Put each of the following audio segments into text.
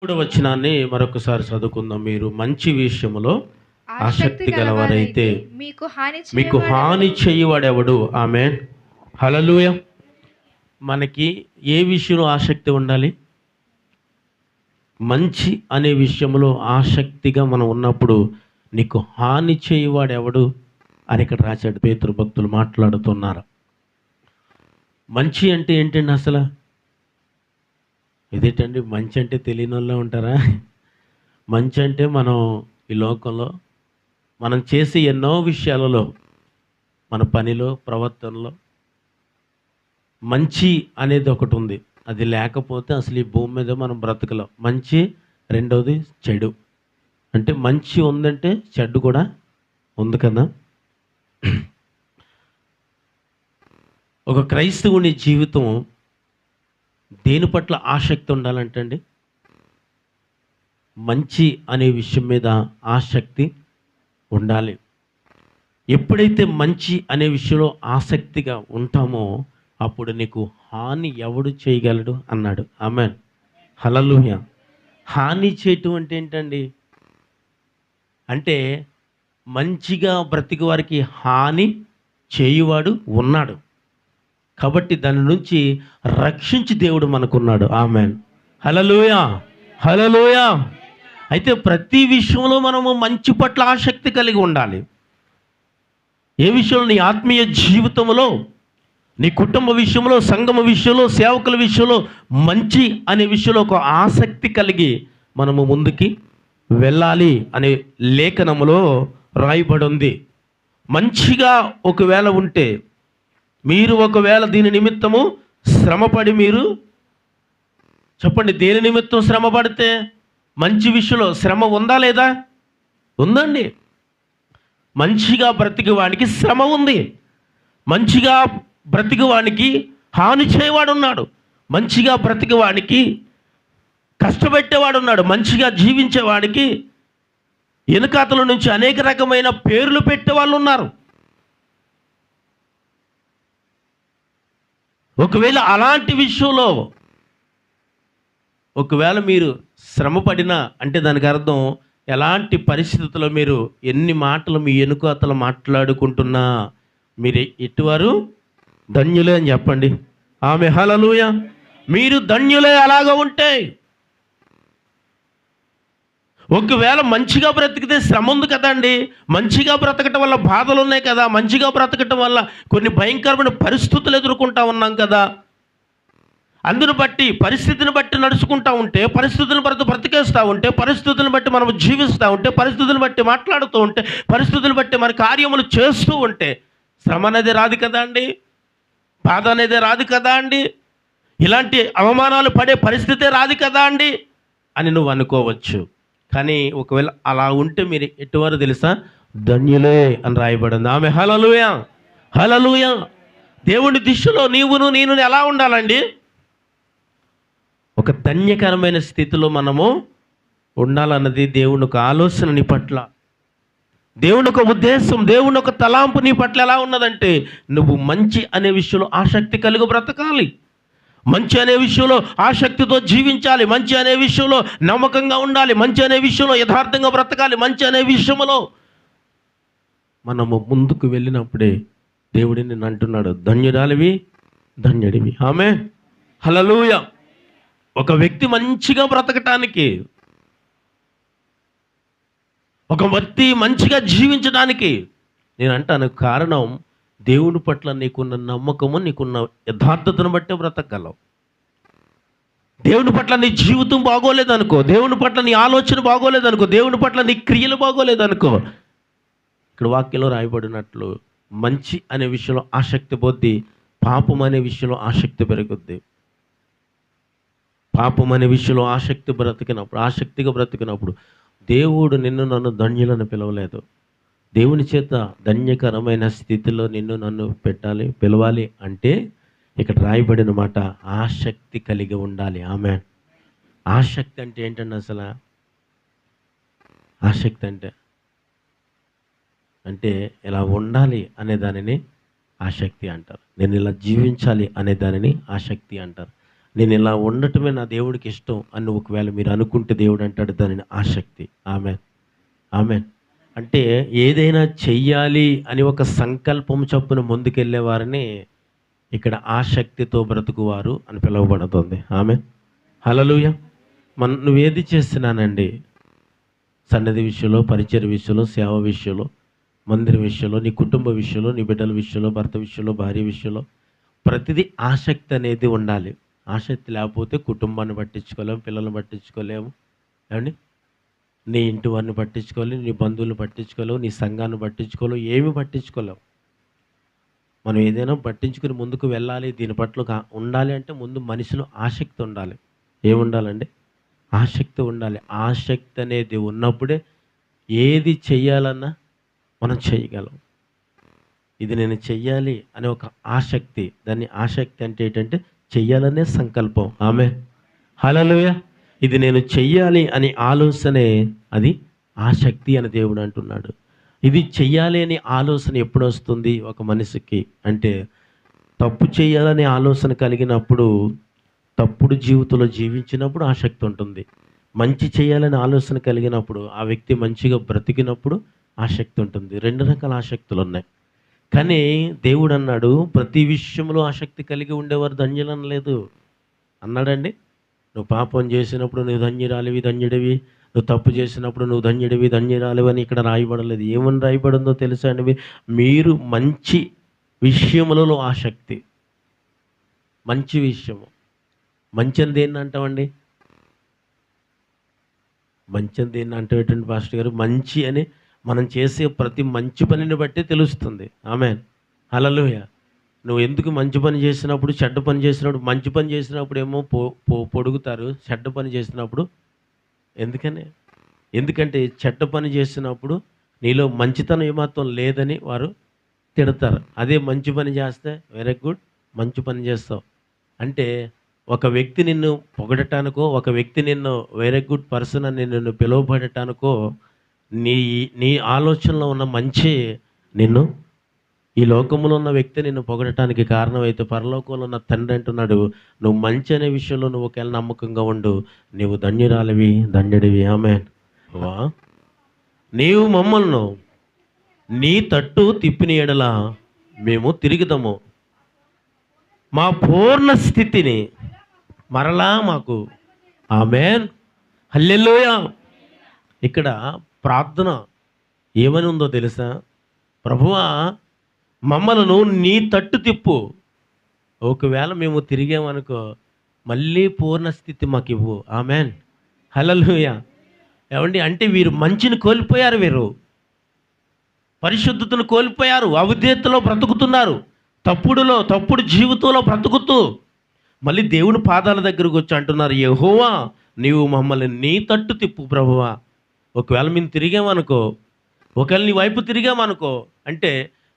మూడవ వచనాన్ని మరొకసారి చదువుకుందాం. మీరు మంచి విషయములో ఆసక్తి ఆసక్తి గలవారైతే మీకు మీకు హాని చేయువాడెవడు? ఆమేన్. హల్లెలూయా. మనకి ఏ విషయంలో ఆసక్తి ఉండాలి? మంచి అనే విషయంలో ఆసక్తిగా మనం ఉన్నప్పుడు నీకు హాని చేయువాడెవడు అని ఇక్కడ రాశాడు. పేతురు భక్తులు మాట్లాడుతున్నారు. మంచి అంటే ఏంటండి అసలు? ఇదేంటండి మంచి అంటే తెలియని వాళ్ళే ఉంటారా? మంచి అంటే మనం ఈ లోకంలో మనం చేసే ఎన్నో విషయాలలో, మన పనిలో, ప్రవర్తనలో మంచి అనేది ఒకటి ఉంది. అది లేకపోతే అసలు ఈ భూమి మీద మనం బ్రతకలేం. మంచి, రెండవది చెడు. అంటే మంచి ఉందంటే చెడు కూడా ఉంది కదా. ఒక క్రైస్తవుని జీవితం దేని పట్ల ఆసక్తి ఉండాలంటండి? మంచి అనే విషయం మీద ఆసక్తి ఉండాలి. ఎప్పుడైతే మంచి అనే విషయంలో ఆసక్తిగా ఉంటామో అప్పుడు నీకు హాని ఎవడు చేయగలడు అన్నాడు. ఆమేన్. హల్లెలూయా. హాని చేయటం అంటే ఏంటండి? అంటే మంచిగా బ్రతికి వారికి హాని చేయువాడు ఉన్నాడు. కాబట్టి దాని నుంచి రక్షించి దేవుడు మనకున్నాడు. ఆమేన్. హల్లెలూయా. హల్లెలూయా. అయితే ప్రతి విషయంలో మనము మంచి పట్ల ఆసక్తి కలిగి ఉండాలి. ఏ విషయంలో? నీ ఆత్మీయ జీవితంలో, నీ కుటుంబ విషయంలో, సంఘం విషయంలో, సేవకుల విషయంలో మంచి అనే విషయంలో ఒక ఆసక్తి కలిగి మనము ముందుకి వెళ్ళాలి అనే లేఖనములో రాయబడి ఉంది. మంచిగా ఒకవేళ ఉంటే, మీరు ఒకవేళ దీని నిమిత్తము శ్రమపడి, మీరు చెప్పండి, దేని నిమిత్తం శ్రమ పడితే? మంచి విషయంలో శ్రమ ఉందా లేదా? ఉందండి. మంచిగా బ్రతికేవానికి శ్రమ ఉంది. మంచిగా బ్రతికేవానికి హాని చేయవాడు ఉన్నాడు. మంచిగా బ్రతికేవానికి కష్టపెట్టేవాడు ఉన్నాడు. మంచిగా జీవించేవాడికి వెనుకాతల నుంచి అనేక రకమైన పేర్లు పెట్టే వాళ్ళు ఉన్నారు. ఒకవేళ అలాంటి విషయంలో ఒకవేళ మీరు శ్రమ పడినా అంటే దానికి అర్థం ఎలాంటి పరిస్థితుల్లో మీరు ఎన్ని మాటలు మీ వెనుకాతలు మాట్లాడుకుంటున్నా మీరు ఎటువారు? ధన్యులే అని చెప్పండి. ఆమె హల్లెలూయా. మీరు ధన్యులే అలాగ ఉంటే. ఒకవేళ మంచిగా బ్రతికితే శ్రమ ఉంది కదండి. మంచిగా బ్రతకటం వల్ల బాధలు ఉన్నాయి కదా. మంచిగా బ్రతకటం వల్ల కొన్ని భయంకరమైన పరిస్థితులు ఎదుర్కొంటా ఉన్నాం కదా. అందును బట్టి, పరిస్థితిని బట్టి నడుచుకుంటూ ఉంటే, పరిస్థితులను బట్టి బ్రతికేస్తూ ఉంటే, పరిస్థితులను బట్టి మనం జీవిస్తూ ఉంటే, పరిస్థితులను బట్టి మాట్లాడుతూ ఉంటే, పరిస్థితులను బట్టి మన కార్యములు చేస్తూ ఉంటే శ్రమ అనేది రాదు కదా అండి. బాధ అనేది రాదు కదా అండి. ఇలాంటి అవమానాలు పడే పరిస్థితే రాదు కదా అండి అని నువ్వు అనుకోవచ్చు. కానీ ఒకవేళ అలా ఉంటే మీరు ఎటువారు తెలుసా? ధన్యులే అని రాయబడింది. ఆమె హల్లెలూయా. హల్లెలూయా. దేవుని దిశలో నీవును నేను ఎలా ఉండాలండి? ఒక ధన్యకరమైన స్థితిలో మనము ఉండాలన్నది దేవుని ఒక ఆలోచన నీ పట్ల, దేవుని ఒక ఉద్దేశం, దేవుని ఒక తలాంపు నీ పట్ల ఎలా ఉన్నదంటే నువ్వు మంచి అనే విషయంలో ఆసక్తి కలిగి బ్రతకాలి. మంచి అనే విషయంలో ఆసక్తితో జీవించాలి. మంచి అనే విషయంలో నమ్మకంగా ఉండాలి. మంచి అనే విషయంలో యథార్థంగా బ్రతకాలి. మంచి అనే విషయంలో మనము ముందుకు వెళ్ళినప్పుడే దేవుడిని నిన్ను అంటున్నాడు, ధన్యురాలివి, ధన్యుడివి. ఆమేన్. హల్లెలూయా. ఒక వ్యక్తి మంచిగా బ్రతకటానికి, ఒక వ్యక్తి మంచిగా జీవించడానికి నేను అంటాను కారణం దేవుని పట్ల నీకున్న నమ్మకము, నీకున్న యథార్థతను బట్టే బ్రతకగలవు. దేవుని పట్ల నీ జీవితం బాగోలేదనుకో, దేవుని పట్ల నీ ఆలోచన బాగోలేదనుకో, దేవుని పట్ల నీ క్రియలు బాగోలేదనుకో, ఇక్కడ వాక్యంలో రాయబడినట్లు మంచి అనే విషయంలో ఆసక్తి పోద్ది, పాపం అనే విషయంలో ఆసక్తి పెరుగుద్ది. పాపం అనే విషయంలో ఆసక్తిగా బ్రతికినప్పుడు దేవుడు నిన్ను నన్ను ధన్యులను పిలవలేదు. దేవుని చేత ధన్యకరమైన స్థితిలో నిన్ను నన్ను పిలవాలి అంటే ఇక్కడ రాయబడిన మాట ఆసక్తి కలిగి ఉండాలి. ఆమేన్. ఆసక్తి అంటే ఏంటండి అసలు? ఆసక్తి అంటే ఇలా ఉండాలి అనే దానిని ఆసక్తి అంటారు. నేను ఇలా జీవించాలి అనే దానిని ఆసక్తి అంటారు. నేను ఇలా ఉండటమే నా దేవుడికి ఇష్టం అని ఒకవేళ మీరు అనుకుంటే దేవుడు అంటాడు దానిని ఆసక్తి. Amen, amen. అంటే ఏదైనా చెయ్యాలి అని ఒక సంకల్పం చొప్పున ముందుకెళ్ళే వారిని ఇక్కడ ఆసక్తితో బ్రతుకువారు అని పిలువబడుతుంది. ఆమెన్, హల్లెలూయా. నువ్వేది చేస్తున్నానండి, సన్నిధి విషయంలో, పరిచయ విషయంలో, సేవ విషయంలో, మందిర విషయంలో, నీ కుటుంబ విషయంలో, నీ బిడ్డల విషయంలో, భర్త విషయంలో, భార్య విషయంలో, ప్రతిదీ ఆసక్తి అనేది ఉండాలి. ఆసక్తి లేకపోతే కుటుంబాన్ని పట్టించుకోలేము, పిల్లల్ని పట్టించుకోలేము, ఏమండి, నీ ఇంటి వారిని పట్టించుకోలేవు, నీ బంధువులను పట్టించుకోలేవు, నీ సంఘాన్ని పట్టించుకోలేవు, ఏమి పట్టించుకోలేవు. మనం ఏదైనా పట్టించుకుని ముందుకు వెళ్ళాలి, దీని పట్ల ఉండాలి అంటే ముందు మనిషిలో ఆసక్తి ఉండాలి. ఏముండాలండి? ఆసక్తి ఉండాలి. ఆసక్తి అనేది ఉన్నప్పుడే ఏది చెయ్యాలన్నా మనం చేయగలం. ఇది నేను చెయ్యాలి అనే ఒక ఆసక్తి, దాన్ని ఆసక్తి అంటే ఏంటంటే చెయ్యాలనే సంకల్పం. ఆమె, హల్లెలూయా. ఇది నేను చెయ్యాలి అనే ఆలోచనే అది ఆసక్తి అని దేవుడు అంటున్నాడు. ఇది చెయ్యాలి అనే ఆలోచన ఎప్పుడు వస్తుంది ఒక మనిషికి అంటే, తప్పు చేయాలనే ఆలోచన కలిగినప్పుడు, తప్పుడు జీవితంలో జీవించినప్పుడు ఆసక్తి ఉంటుంది. మంచి చేయాలనే ఆలోచన కలిగినప్పుడు, ఆ వ్యక్తి మంచిగా బ్రతికినప్పుడు ఆసక్తి ఉంటుంది. రెండు రకాల ఆసక్తులు ఉన్నాయి. కానీ దేవుడు అన్నాడు, ప్రతి విషయంలో ఆసక్తి కలిగి ఉండేవారు ధన్యులనలేదు అన్నాడండి. నువ్వు పాపం చేసినప్పుడు నువ్వు ధన్యురాలివి, ధన్యుడివి, నువ్వు తప్పు చేసినప్పుడు నువ్వు ధన్యుడివి, ధన్యురాలివి అని ఇక్కడ రాయబడలేదు. ఏమని రాయబడిందో తెలుసా అండి? మీరు మంచి విషయములలో ఆసక్తి. మంచి విషయము. మంచి అని దేన్ని అంటామండి? మంచి అని దేన్ని అంటావేటండి పాస్టర్ గారు? మంచి అని మనం చేసే ప్రతి మంచి పనిని బట్టి తెలుస్తుంది. ఆమేన్, హల్లెలూయా. నువ్వు ఎందుకు మంచి పని చేసినప్పుడు, చెడ్డ పని చేసినప్పుడు, మంచి పని చేసినప్పుడు ఏమో పొడుగుతారు, చెడ్డ పని చేసినప్పుడు ఎందుకని? ఎందుకంటే చెడ్డ పని చేసినప్పుడు నీలో మంచితనం ఏమాత్రం లేదని వారు తిడతారు. అదే మంచి పని చేస్తే వెరీ గుడ్, మంచి పని చేస్తావు అంటే, ఒక వ్యక్తి నిన్ను పొగడటానికో, ఒక వ్యక్తి నిన్ను వెరీ గుడ్ పర్సన్ అని నిన్ను పిలువబడటానికో, నీ నీ ఆలోచనలో ఉన్న మంచి నిన్ను, ఈ లోకంలో ఉన్న వ్యక్తి నిన్ను పొగడటానికి కారణమైతే, పరలోకంలో ఉన్న తండ్రి అంటున్నాడు, నువ్వు మంచి అనే విషయంలో నువ్వు ఒకవేళ నమ్మకంగా ఉండు, నీవు ధన్యురాలివి, ధన్యుడివి. ఆమేన్. వా, నీవు మమ్మల్ని నీ తట్టు తిప్పిన ఎడల మేము తిరుగుతాము, మా పూర్ణ స్థితిని మరలా మాకు. ఆమేన్, హల్లెలూయా. ఇక్కడ ప్రార్థన ఏమని ఉందో తెలుసా? ప్రభువా, మమ్మలను నీ తట్టు తిప్పు. ఒకవేళ మేము తిరిగామనుకో, మళ్ళీ పూర్ణ స్థితి మాకు ఇవ్వు. ఆమేన్, హల్లెలూయా. ఏమండి, అంటే వీరు మంచిని కోల్పోయారు, వీరు పరిశుద్ధతను కోల్పోయారు, అవిధేయతలో బ్రతుకుతున్నారు, తప్పుడు జీవితంలో బ్రతుకుతూ మళ్ళీ దేవుని పాదాల దగ్గరకు వచ్చి అంటున్నారు, యెహోవా నీవు మమ్మల్ని నీ తట్టు తిప్పు ప్రభువా. ఒకవేళ మేము తిరిగామనుకో, ఒకవేళ నీ వైపు తిరిగామనుకో, అంటే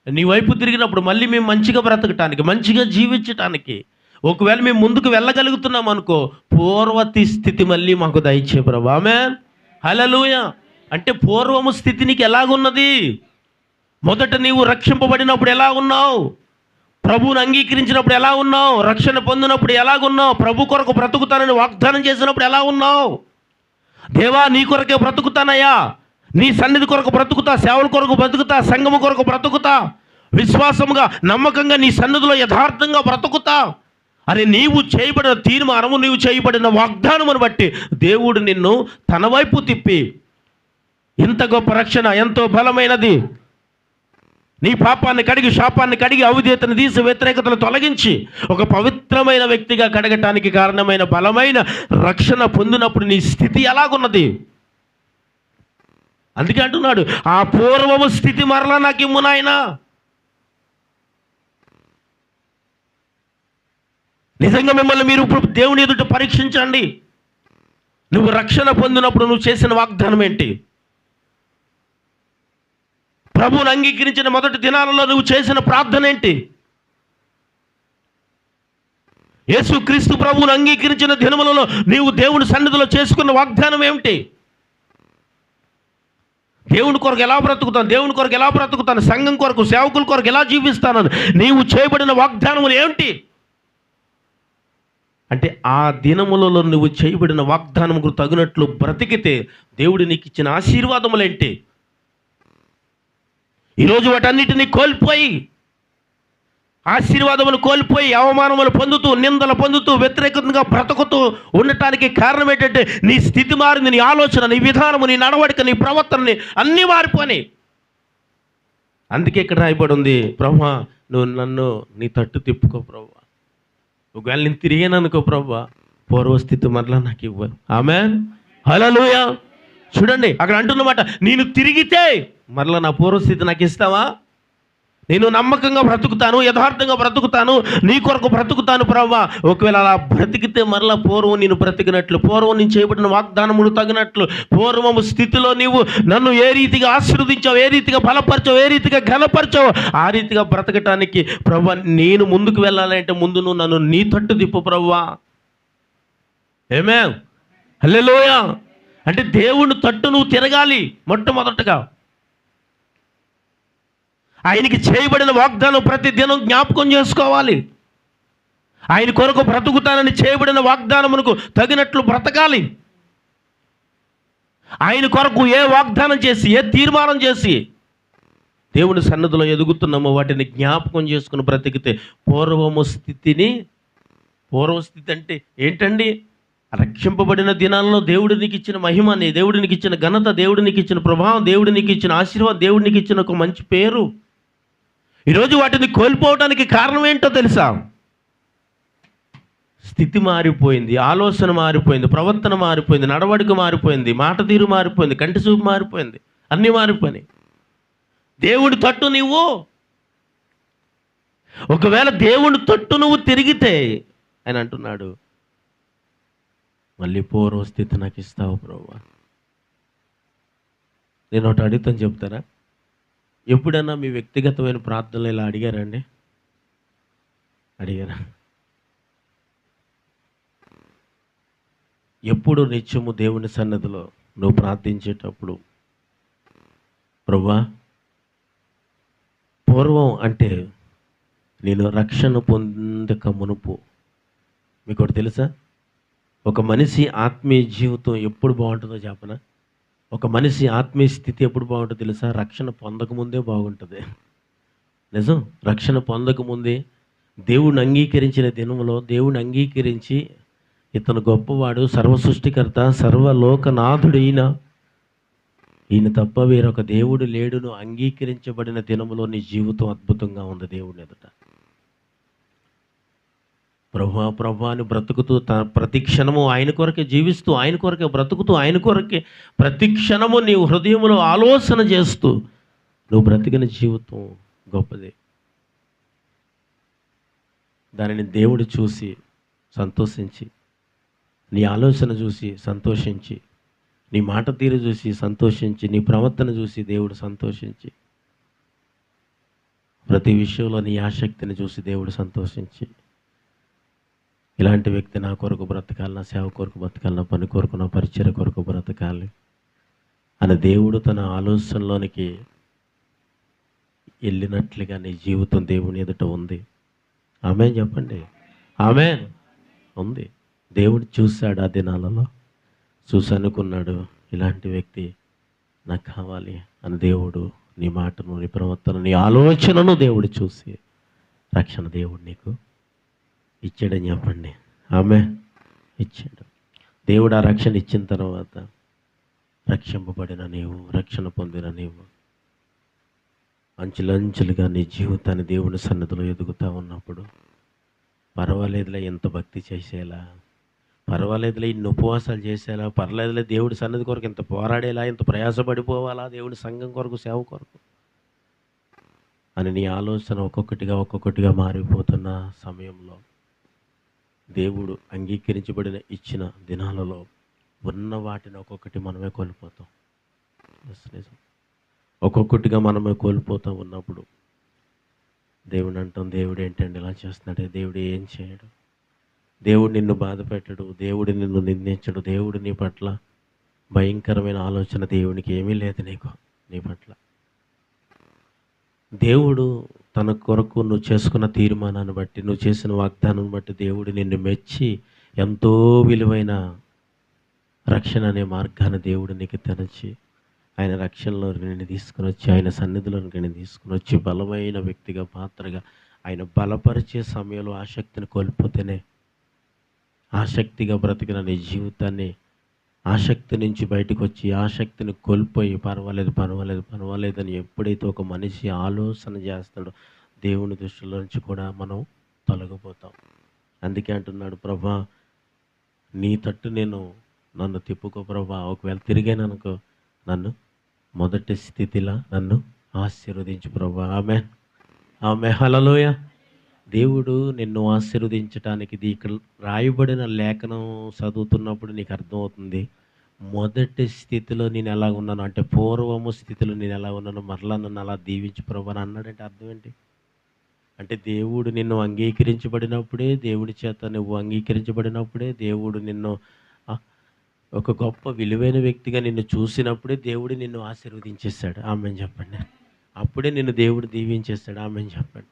నీ వైపు తిరిగినప్పుడు మళ్ళీ మేము మంచిగా బ్రతకటానికి, మంచిగా జీవించటానికి, ఒకవేళ మేము ముందుకు వెళ్ళగలుగుతున్నాం అనుకో, పూర్వతి స్థితి మళ్ళీ మాకు దయచే ప్రభు. ఆమేన్, హల్లెలూయా. అంటే పూర్వము స్థితి నీకు ఎలాగున్నది? మొదట నీవు రక్షింపబడినప్పుడు ఎలా ఉన్నావు? ప్రభువుని అంగీకరించినప్పుడు ఎలా ఉన్నావు? రక్షణ పొందినప్పుడు ఎలాగున్నావు? ప్రభు కొరకు బ్రతుకుతానని వాగ్దానం చేసినప్పుడు ఎలా ఉన్నావు? దేవా, నీ కొరకే బ్రతుకుతానయ్యా, నీ సన్నిధి కొరకు బ్రతుకుతా, సేవల కొరకు బ్రతుకుతా, సంఘము కొరకు బ్రతుకుతా, విశ్వాసముగా నమ్మకంగా నీ సన్నిధిలో యథార్థంగా బ్రతుకుతా అని నీవు చేయబడిన తీర్మానము, నీవు చేయబడిన వాగ్దానమును బట్టి దేవుడు నిన్ను తన వైపు తిప్పి, ఇంత గొప్ప రక్షణ ఎంతో బలమైనది, నీ పాపాన్ని కడిగి, శాపాన్ని కడిగి, అవిధేయతను తీసి, వ్యతిరేకతను తొలగించి ఒక పవిత్రమైన వ్యక్తిగా కడగటానికి కారణమైన బలమైన రక్షణ పొందినప్పుడు నీ స్థితి ఎలాగున్నది? అందుకే అంటున్నాడు, ఆ పూర్వము స్థితి మరలా నాకు ఇమ్ము నాయనా. నిజంగా మిమ్మల్ని మీరు ఇప్పుడు దేవుని ఎదుట పరీక్షించండి. నువ్వు రక్షణ పొందినప్పుడు నువ్వు చేసిన వాగ్దానం ఏంటి? ప్రభువుని అంగీకరించిన మొదటి దినాలలో నువ్వు చేసిన ప్రార్థన ఏంటి? యేసుక్రీస్తు ప్రభువుని అంగీకరించిన దినములలో నీవు దేవుని సన్నిధిలో చేసుకున్న వాగ్దానం ఏమిటి? దేవుని కొరకు ఎలా బ్రతుకుతాను, దేవుని కొరకు ఎలా బ్రతుకుతాను, సంఘం కొరకు, సేవకుల కొరకు ఎలా జీవిస్తానని నీవు చేయబడిన వాగ్దానములు ఏమిటి? అంటే ఆ దినములలో నువ్వు చేయబడిన వాగ్దానముకు తగినట్లు బ్రతికితే దేవుడు నీకు ఇచ్చిన ఆశీర్వాదములేంటి? ఈరోజు వాటన్నిటిని కోల్పోయి, ఆశీర్వాదములు కోల్పోయి, అవమానములు పొందుతూ, నిందలు పొందుతూ, వ్యతిరేకంగా బ్రతుకుతూ ఉండటానికి కారణం ఏంటంటే నీ స్థితి మారింది, నీ ఆలోచన, నీ విధానము, నీ నడవడిక, నీ ప్రవర్తనని అన్నీ మారిపోయి. అందుకే ఇక్కడ రాయబడి ఉంది, ప్రభువా నువ్వు నన్ను నీ తట్టు తిప్పుకో ప్రభువా, ఒకవేళ నేను తిరిగాననుకో ప్రభువా, పూర్వస్థితి మరలా నాకు ఇవ్వ. ఆమేన్, హల్లెలూయా. చూడండి అక్కడ అంటున్నమాట, నేను తిరిగితే మరలా నా పూర్వస్థితి నాకు ఇస్తావా? నేను నమ్మకంగా బ్రతుకుతాను, యథార్థంగా బ్రతుకుతాను, నీ కొరకు బ్రతుకుతాను ప్రభువా. ఒకవేళ అలా బ్రతికితే మరలా పూర్వం నేను బ్రతికినట్లు, పూర్వం నేను చేయబడిన వాగ్దానములు తగినట్లు, పూర్వము స్థితిలో నీవు నన్ను ఏ రీతిగా ఆశీర్వదించావు, ఏ రీతిగా బలపరచావు, ఏ రీతిగా ఘనపరచావు, ఆ రీతిగా బ్రతకటానికి ప్రభువా నేను ముందుకు వెళ్ళాలంటే ముందు నువ్వు నన్ను నీ తట్టు తిప్పు ప్రభువా. ఆమేన్, హల్లెలూయా. అంటే దేవుని తట్టు నువ్వు తిరగాలి. మొట్టమొదటగా ఆయనకి చేయబడిన వాగ్దానం ప్రతి దినం జ్ఞాపకం చేసుకోవాలి. ఆయన కొరకు బ్రతుకుతానని చేయబడిన వాగ్దానమునకు తగినట్లు బ్రతకాలి. ఆయన కొరకు ఏ వాగ్దానం చేసి, ఏ తీర్మానం చేసి దేవుని సన్నిధిలో ఎదుగుతున్నామో వాటిని జ్ఞాపకం చేసుకుని బ్రతికితే పూర్వస్థితి అంటే ఏంటండి? రక్షింపబడిన దినాల్లో దేవుడు నీకు ఇచ్చిన మహిమని, దేవుడు నీకు ఇచ్చిన ఘనత, దేవుడు నీకు ఇచ్చిన ప్రభావం, దేవుడు నీకు ఇచ్చిన ఆశీర్వాదం, దేవుడు నీకు ఇచ్చిన ఒక మంచి పేరు. ఈరోజు వాటిని కోల్పోవడానికి కారణం ఏంటో తెలుసా? స్థితి మారిపోయింది, ఆలోచన మారిపోయింది, ప్రవర్తన మారిపోయింది, నడవడిక మారిపోయింది, మాట తీరు మారిపోయింది, కంటి చూపు మారిపోయింది, అన్నీ మారిపోయినాయి. దేవుడి తట్టు నువ్వు ఒకవేళ దేవుడి తట్టు నువ్వు తిరిగితే ఆయన అంటున్నాడు, మళ్ళీ పూర్వస్థితి నాకు ఇస్తావు ప్రభువా. నేను ఒకటి అడుగుతాను, చెప్తారా? ఎప్పుడన్నా మీ వ్యక్తిగతమైన ప్రార్థనలు ఇలా అడిగారండి? అడిగారా? ఎప్పుడు నిత్యము దేవుని సన్నిధిలో నువ్వు ప్రార్థించేటప్పుడు, ప్రభువా పూర్వం అంటే నేను రక్షణ పొందక మునుపు, మీకు ఒకటి తెలుసా? ఒక మనిషి ఆత్మీయ జీవితం ఎప్పుడు బాగుంటుందో చెప్పనా? ఒక మనిషి ఆత్మీయ స్థితి ఎప్పుడు బాగుంటుందో తెలుసా? రక్షణ పొందకముందే బాగుంటుంది. నిజం. రక్షణ పొందకముందే దేవుడిని అంగీకరించిన దినంలో, దేవుడిని అంగీకరించి ఇతను గొప్పవాడు, సర్వసృష్టికర్త, సర్వలోకనాథుడైన ఈయన తప్ప వేరొక దేవుడు లేడును అంగీకరించబడిన దినంలో నీ జీవితం అద్భుతంగా ఉంది దేవుని ఎదుట. ప్రభా అని బ్రతుకుతూ ప్రతి క్షణము ఆయన కొరకే జీవిస్తూ, ఆయన కొరకే బ్రతుకుతూ, ఆయన కొరకే ప్రతి క్షణము నీ హృదయంలో ఆలోచన చేస్తూ నువ్వు బ్రతికిన జీవితం గొప్పది. దానిని దేవుడు చూసి సంతోషించి, నీ ఆలోచన చూసి సంతోషించి, నీ మాట తీరు చూసి సంతోషించి, నీ ప్రవర్తన చూసి దేవుడు సంతోషించి, ప్రతి విషయంలో నీ ఆసక్తిని చూసి దేవుడు సంతోషించి, ఇలాంటి వ్యక్తి నా కొరకు బ్రతకాలి, నా సేవ కొరకు బ్రతకాలి, నా పని కొరకు, నా పరిచయ కొరకు బ్రతకాలి అని దేవుడు తన ఆలోచనలోనికి వెళ్ళినట్లుగా నీ జీవితం దేవుని ఎదుట ఉంది. ఆమేన్ చెప్పండి. ఆమేన్. ఉంది. దేవుడు చూశాడు, ఆ దినాలలో చూసి అనుకున్నాడు, ఇలాంటి వ్యక్తి నాకు కావాలి అని. దేవుడు నీ మాటను, నీ ప్రవర్తన, నీ ఆలోచనను దేవుడు చూసి రక్షణ దేవుడు నీకు ఇచ్చాడని చెప్పండి. ఆమేన్. ఇచ్చాడు. దేవుడు ఆ రక్షణ ఇచ్చిన తర్వాత రక్షింపబడిన నీవు, రక్షణ పొందిన నీవు అంచులంచులుగా నీ జీవితాన్ని దేవుని సన్నిధిలో ఎదుగుతూ ఉన్నప్పుడు, పర్వాలేదులే ఎంత భక్తి చేసేలా, పర్వాలేదులే ఇన్ని ఉపవాసాలు చేసేలా, పర్వాలేదులే దేవుడి సన్నిధి కొరకు ఇంత పోరాడేలా, ఇంత ప్రయాసపడిపోవాలా దేవుడి సంఘం కొరకు, సేవ కొరకు అని నీ ఆలోచన ఒక్కొక్కటిగా మారిపోతున్న సమయంలో దేవుడు అంగీకరించబడిన ఇచ్చిన దినాలలో ఉన్న వాటిని ఒక్కొక్కటి మనమే కోల్పోతాం. నిజం. ఒక్కొక్కటిగా మనమే కోల్పోతూ ఉన్నప్పుడు దేవుడు అంటాం, దేవుడు ఏంటండి ఇలా చేస్తున్నాడు, దేవుడు ఏం చేయడు, దేవుడు నిన్ను బాధ పెట్టడు, దేవుడు నిన్ను నిందించడు, దేవుడు నీ పట్ల భయంకరమైన ఆలోచన దేవునికి ఏమీ లేదు నీ పట్ల. దేవుడు తన కొరకు నువ్వు చేసుకున్న తీర్మానాన్ని బట్టి, నువ్వు చేసిన వాగ్దానాన్ని బట్టి దేవుడు నిన్ను మెచ్చి ఎంతో విలువైన రక్షణ అనే మార్గాన్ని దేవుడు నీకు తెరచి ఆయన రక్షణలో నేను తీసుకుని వచ్చి ఆయన సన్నిధిలో నేను తీసుకుని వచ్చి బలమైన వ్యక్తిగా పాత్రగా ఆయన బలపరిచే సమయంలో ఆసక్తిని కోల్పోతేనే ఆసక్తిగా బ్రతికిన నీ జీవితాన్ని ఆసక్తి నుంచి బయటకు వచ్చి ఆసక్తిని కోల్పోయి పర్వాలేదు అని ఎప్పుడైతే ఒక మనిషి ఆలోచన చేస్తాడో దేవుని దృష్టిలో నుంచి కూడా మనం తొలగిపోతాం. అందుకే అంటున్నాడు, ప్రభా నీ తట్టు నన్ను తిప్పుకో ప్రభా, ఒకవేళ తిరిగాననుకో నన్ను మొదటి స్థితిలా నన్ను ఆశీర్వదించు ప్రభా. ఆమె హల్లెలూయా. దేవుడు నిన్ను ఆశీర్వదించడానికి ఇది ఇక్కడ రాయబడిన లేఖనం చదువుతున్నప్పుడు నీకు అర్థమవుతుంది. మొదటి స్థితిలో నేను ఎలా ఉన్నాను అంటే పూర్వము స్థితిలో నేను ఎలా ఉన్నాను, మరలా నన్ను అలా దీవించు ప్రభు అని అన్నాడంటే అర్థం ఏంటి అంటే దేవుడు నిన్ను అంగీకరించబడినప్పుడే, దేవుడి చేత నువ్వు అంగీకరించబడినప్పుడే, దేవుడు నిన్ను ఒక గొప్ప విలువైన వ్యక్తిగా నిన్ను చూసినప్పుడే దేవుడు నిన్ను ఆశీర్వదించేస్తాడు. ఆమెను చెప్పండి. అప్పుడే నిన్ను దేవుడు దీవించేస్తాడు. ఆమెను చెప్పండి.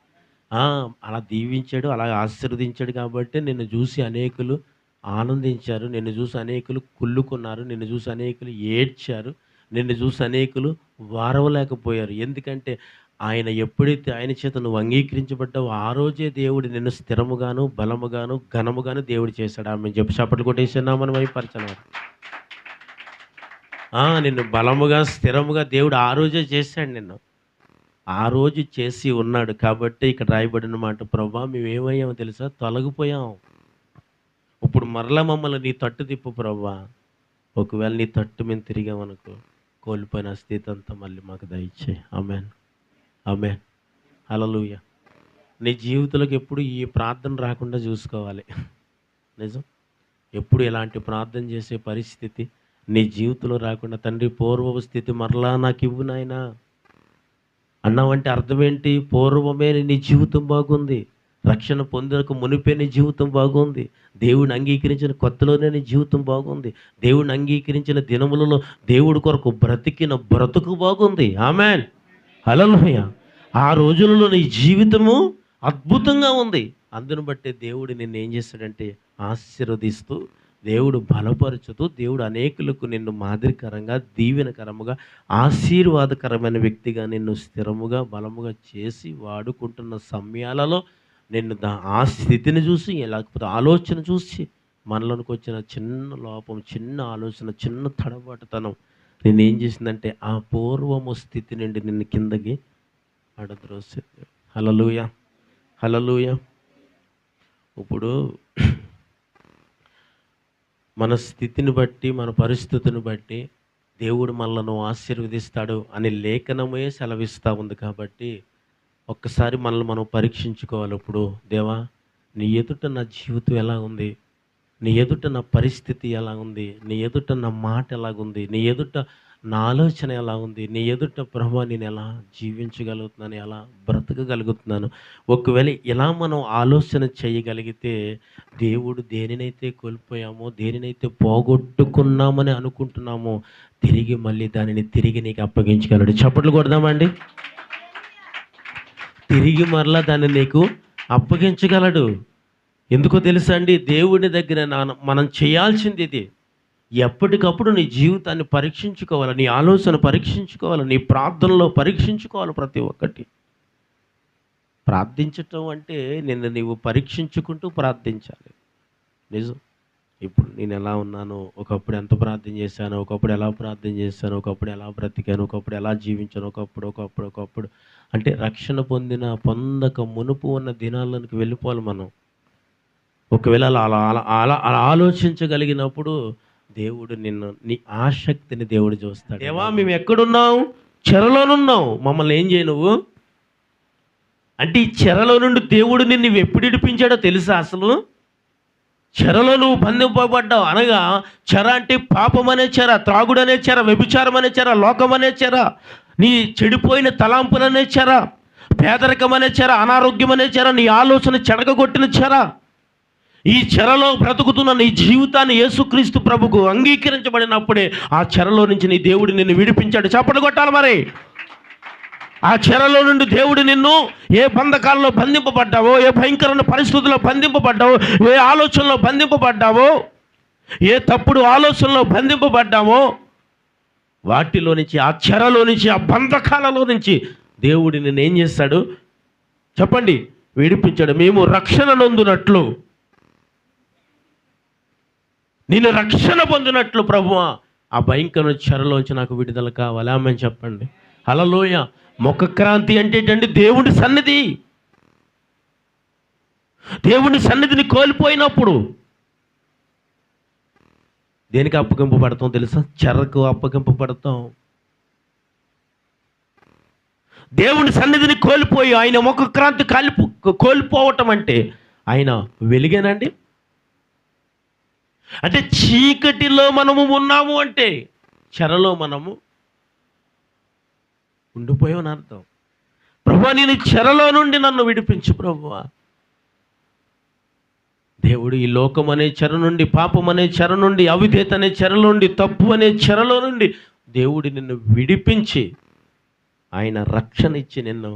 అలా దీవించాడు, అలా ఆశీర్వదించాడు కాబట్టి నిన్ను చూసి అనేకులు ఆనందించారు, నిన్ను చూసి అనేకులు కుళ్ళుకున్నారు, నిన్ను చూసి అనేకులు ఏడ్చారు, నిన్ను చూసి అనేకులు వారవలేకపోయారు. ఎందుకంటే ఆయన ఎప్పుడైతే ఆయన చేత నువ్వు అంగీకరించబడ్డావో ఆ రోజే దేవుడు నిన్ను స్థిరముగాను బలముగాను ఘనముగాను దేవుడు చేశాడు. ఆమె చెప్పి చప్పట్లు కొట్టేసినా మనం అయిపరచను. నిన్ను బలముగా స్థిరముగా దేవుడు ఆ రోజే చేశాడు. నిన్ను ఆ రోజు చేసి ఉన్నాడు కాబట్టి ఇక్కడ రాయబడిన మాట, ప్రభా మేమేమయ్యామో తెలుసా, తొలగిపోయాం. ఇప్పుడు మరలా మమ్మల్ని నీ తట్టు తిప్పు ప్రభా. ఒకవేళ నీ తట్టు మేము తిరిగామనుకో కోల్పోయిన స్థితి అంతా మళ్ళీ మాకు దయచేయి. ఆమేన్ హల్లెలూయా. నీ జీవితంలోకి ఎప్పుడు ఈ ప్రార్థన రాకుండా చూసుకోవాలి. నిజం, ఎప్పుడు ఇలాంటి ప్రార్థన చేసే పరిస్థితి నీ జీవితంలో రాకుండా, తండ్రి పూర్వపు స్థితి మరలా నాకు ఇవ్వు నాయనా అన్నావంటే అర్థం ఏంటి? పూర్వమే నీ జీవితం బాగుంది, రక్షణ పొందక మునిపే నీ జీవితం బాగుంది, దేవుడిని అంగీకరించిన కొత్తలోనే నీ జీవితం బాగుంది, దేవుడిని అంగీకరించిన దినములలో దేవుడి కొరకు బ్రతికిన బ్రతుకు బాగుంది. ఆమేన్ హల్లెలూయా. ఆ రోజులలో నీ జీవితము అద్భుతంగా ఉంది. అందును బట్టే దేవుడు నిన్ను ఏం చేస్తాడంటే ఆశీర్వదిస్తూ, దేవుడు బలపరుచుతూ, దేవుడు అనేకులకు నిన్ను మాదిరికరంగా దీవెనకరముగా ఆశీర్వాదకరమైన వ్యక్తిగా నిన్ను స్థిరముగా బలముగా చేసి వాడుకుంటున్న సమయాలలో నిన్ను ఆ స్థితిని చూసి, లేకపోతే ఆలోచన చూసి మనలోనికి వచ్చిన చిన్న లోపం, చిన్న ఆలోచన, చిన్న తడబాటుతనం నిన్నేం చేసిందంటే ఆ పూర్వము స్థితి నుండి నిన్ను కిందకి పడద్రోసింది. హల్లెలూయా హల్లెలూయా. ఇప్పుడు మన స్థితిని బట్టి, మన పరిస్థితిని బట్టి దేవుడు మనలను ఆశీర్వదిస్తాడు అని లేఖనమే సెలవిస్తూ ఉంది. కాబట్టి ఒక్కసారి మనల్ని మనం పరీక్షించుకోవాలి. ఇప్పుడు దేవా నీ ఎదుట నా జీవితం ఎలా ఉంది, నీ ఎదుట నా పరిస్థితి ఎలా ఉంది, నీ ఎదుట నా మాట ఎలాగుంది, నీ ఎదుట నా ఆలోచన ఎలా ఉంది, నీ ఎదుట ప్రభువా నేను ఎలా జీవించగలుగుతున్నాను, ఎలా బ్రతకగలుగుతున్నాను. ఒకవేళ ఇలా మనం ఆలోచన చేయగలిగితే దేవుడు దేనినైతే కోల్పోయామో, దేనినైతే పోగొట్టుకున్నామని అనుకుంటున్నామో తిరిగి మళ్ళీ దానిని తిరిగి నీకు అప్పగించగలడు. చప్పట్లు కొడదామండి. తిరిగి మరలా దాన్ని నీకు అప్పగించగలడు. ఎందుకో తెలుసా అండి, దేవుడి దగ్గర మనం చేయాల్సింది ఇది. ఎప్పటికప్పుడు నీ జీవితాన్ని పరీక్షించుకోవాలి, నీ ఆలోచన పరీక్షించుకోవాలి, నీ ప్రార్థనలో పరీక్షించుకోవాలి. ప్రతి ఒక్కటి ప్రార్థించటం అంటే నిన్ను నీవు పరీక్షించుకుంటూ ప్రార్థించాలి. నిజం. ఇప్పుడు నేను ఎలా ఉన్నాను, ఒకప్పుడు ఎంత ప్రార్థన చేశాను, ఒకప్పుడు ఎలా ప్రార్థన చేశాను, ఒకప్పుడు ఎలా బ్రతికాను, ఒకప్పుడు ఎలా జీవించాను, ఒకప్పుడు అంటే రక్షణ పొందక మునుపు ఉన్న దినాల్లోకి వెళ్ళిపోవాలి మనం. ఒకవేళ అలా ఆలోచించగలిగినప్పుడు దేవుడు నిన్ను, నీ ఆసక్తిని దేవుడు చూస్తాడు. దేవా మేము ఎక్కడున్నాం? చెరలోనున్నాం, మమ్మల్ని ఏం చేయ నువ్వు అంటే ఈ చెరలో నుండి దేవుడు నిన్ను ఎప్పుడు ఇడిపించాడో తెలుసా? అసలు చెరలో నువ్వు బంధింపబడ్డావు అనగా, చెర అంటే పాపం అనే చెర, త్రాగుడనే చెర, వ్యభిచారం అనే చెర, లోకం అనే చెర, నీ చెడిపోయిన తలాంపులనే చెర, పేదరికం అనే చెర, అనారోగ్యం అనే చెర, నీ ఆలోచన చెడగొట్టిన చెర. ఈ చెరలో బ్రతుకుతున్న నీ జీవితాన్ని యేసుక్రీస్తు ప్రభుకు అంగీకరించబడినప్పుడే ఆ చెరలో నుంచి నీ దేవుడు నిన్ను విడిపించాడు. చప్పట్లు కొట్టాలి మరి. ఆ చెరలో నుండి దేవుడు నిన్ను ఏ బంధకాలలో బంధింపబడ్డావో, ఏ భయంకరమైన పరిస్థితుల్లో బంధింపబడ్డావో, ఏ ఆలోచనలో బంధింపబడ్డావో, ఏ తప్పుడు ఆలోచనలో బంధింపబడ్డావో వాటిలో నుంచి, ఆ చెరలో నుంచి, ఆ బంధకాలలో నుంచి దేవుడు నిన్ను ఏం చేస్తాడు చెప్పండి? విడిపించాడు. మేము రక్షణ నొందునట్లు, నేను రక్షణ పొందినట్లు ప్రభువా ఆ భయంకరమైన చెరలోంచి నాకు విడుదల కావాలి. ఆమె చెప్పండి. హల్లెలూయా. ముఖక్రాంతి అంటే ఏంటండి? దేవుడి సన్నిధి. దేవుని సన్నిధిని కోల్పోయినప్పుడు దేనికి అప్పగింపబడతాం తెలుసా? చెరకు అప్పగింపబడతాం. దేవుని సన్నిధిని కోల్పోయి ఆయన ముఖక్రాంతి కోల్పోవటం అంటే ఆయన వెలిగేనండి. అంటే చీకటిలో మనము ఉన్నాము అంటే చెరలో మనము ఉండిపోయామని అర్థం. ప్రభువా నేను చెరలో నుండి నన్ను విడిపించు ప్రభువా. దేవుడు ఈ లోకం అనే చెర నుండి, పాపం అనే చెర నుండి, అవిధేత అనే చెర నుండి, తప్పు అనే చెరలో నుండి దేవుడు నిన్ను విడిపించి ఆయన రక్షణ ఇచ్చి నిన్ను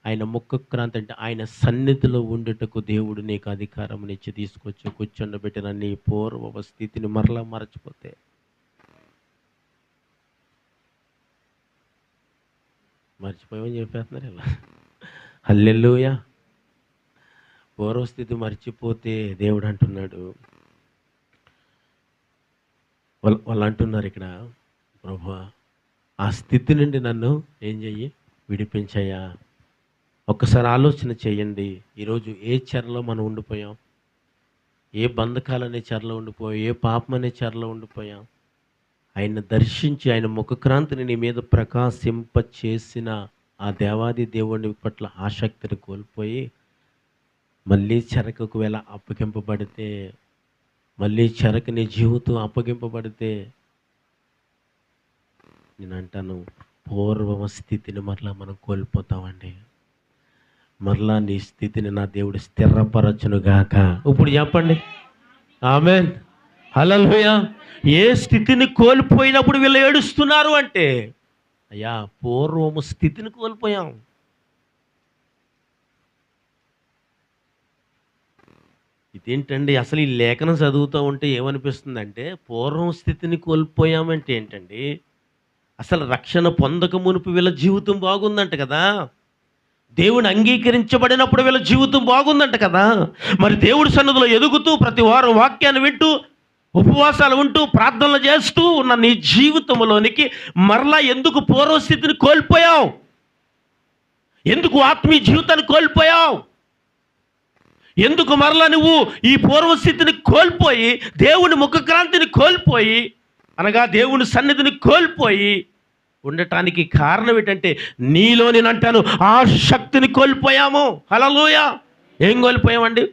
ఆయన ముఖక్రాంతి అంటే ఆయన సన్నిధిలో ఉండుటకు దేవుడు నీకు అధికారం ఇచ్చి తీసుకొచ్చి కూర్చొండబెట్టిన నీ పూర్వ స్థితిని మరలా మరచిపోతే మర్చిపోయామని చెప్పేస్తున్నారు ఇలా. హల్లెలూయా. పూర్వస్థితి మర్చిపోతే దేవుడు అంటున్నాడు, వాళ్ళు అంటున్నారు ఇక్కడ, ప్రభువా ఆ స్థితి నుండి నన్ను ఏం చెయ్యి? విడిపించయ్యా. ఒక్కసారి ఆలోచన చేయండి. ఈరోజు ఏ చెరలో మనం ఉండిపోయాం? ఏ బంధకాలనే చెరలో ఉండిపోయాం? ఏ పాపం అనే చెరలో ఉండిపోయాం? ఆయన దర్శించి ఆయన ముఖక్రాంతిని నీ మీద ప్రకాశింప చేసిన ఆ దేవాది దేవుని పట్ల ఆసక్తిని కోల్పోయి మళ్ళీ చెరకు ఒకవేళ అప్పగింపబడితే, మళ్ళీ చెరకు నీ జీవితం అప్పగింపబడితే నేను అంటాను పూర్వ స్థితిని మరలా మనం కోల్పోతామండి. మరలా నీ స్థితిని నా దేవుడు స్థిరపరచును గాక. ఇప్పుడు చెప్పండి ఆమేన్. హల్లెలూయా. ఏ స్థితిని కోల్పోయినప్పుడు వీళ్ళు ఏడుస్తున్నారు అంటే, అయ్యా పూర్వము స్థితిని కోల్పోయాం. ఇదేంటండి అసలు ఈ లేఖనం చదువుతూ ఉంటే ఏమనిపిస్తుందంటే, పూర్వం స్థితిని కోల్పోయామంటే ఏంటండి? అసలు రక్షణ పొందక మునుపు వీళ్ళ జీవితం బాగుందంట కదా. దేవుని అంగీకరించబడినప్పుడు వీళ్ళ జీవితం బాగుందంట కదా. మరి దేవుడి సన్నిధిలో ఎదుగుతూ ప్రతి వారం వాక్యాన్ని వింటూ ఉపవాసాలు ఉంటూ ప్రార్థనలు చేస్తూ ఉన్న నీ జీవితంలోనికి మరలా ఎందుకు పూర్వస్థితిని కోల్పోయావు? ఎందుకు ఆత్మీయ జీవితాన్ని కోల్పోయావు? ఎందుకు మరలా నువ్వు ఈ పూర్వస్థితిని కోల్పోయి, దేవుని ముఖక్రాంతిని కోల్పోయి, అనగా దేవుని సన్నిధిని కోల్పోయి ఉండటానికి కారణం ఏంటంటే, నీలో నేను అంటాను ఆసక్తిని కోల్పోయాము. హల్లెలూయా. ఏం కోల్పోయామండి?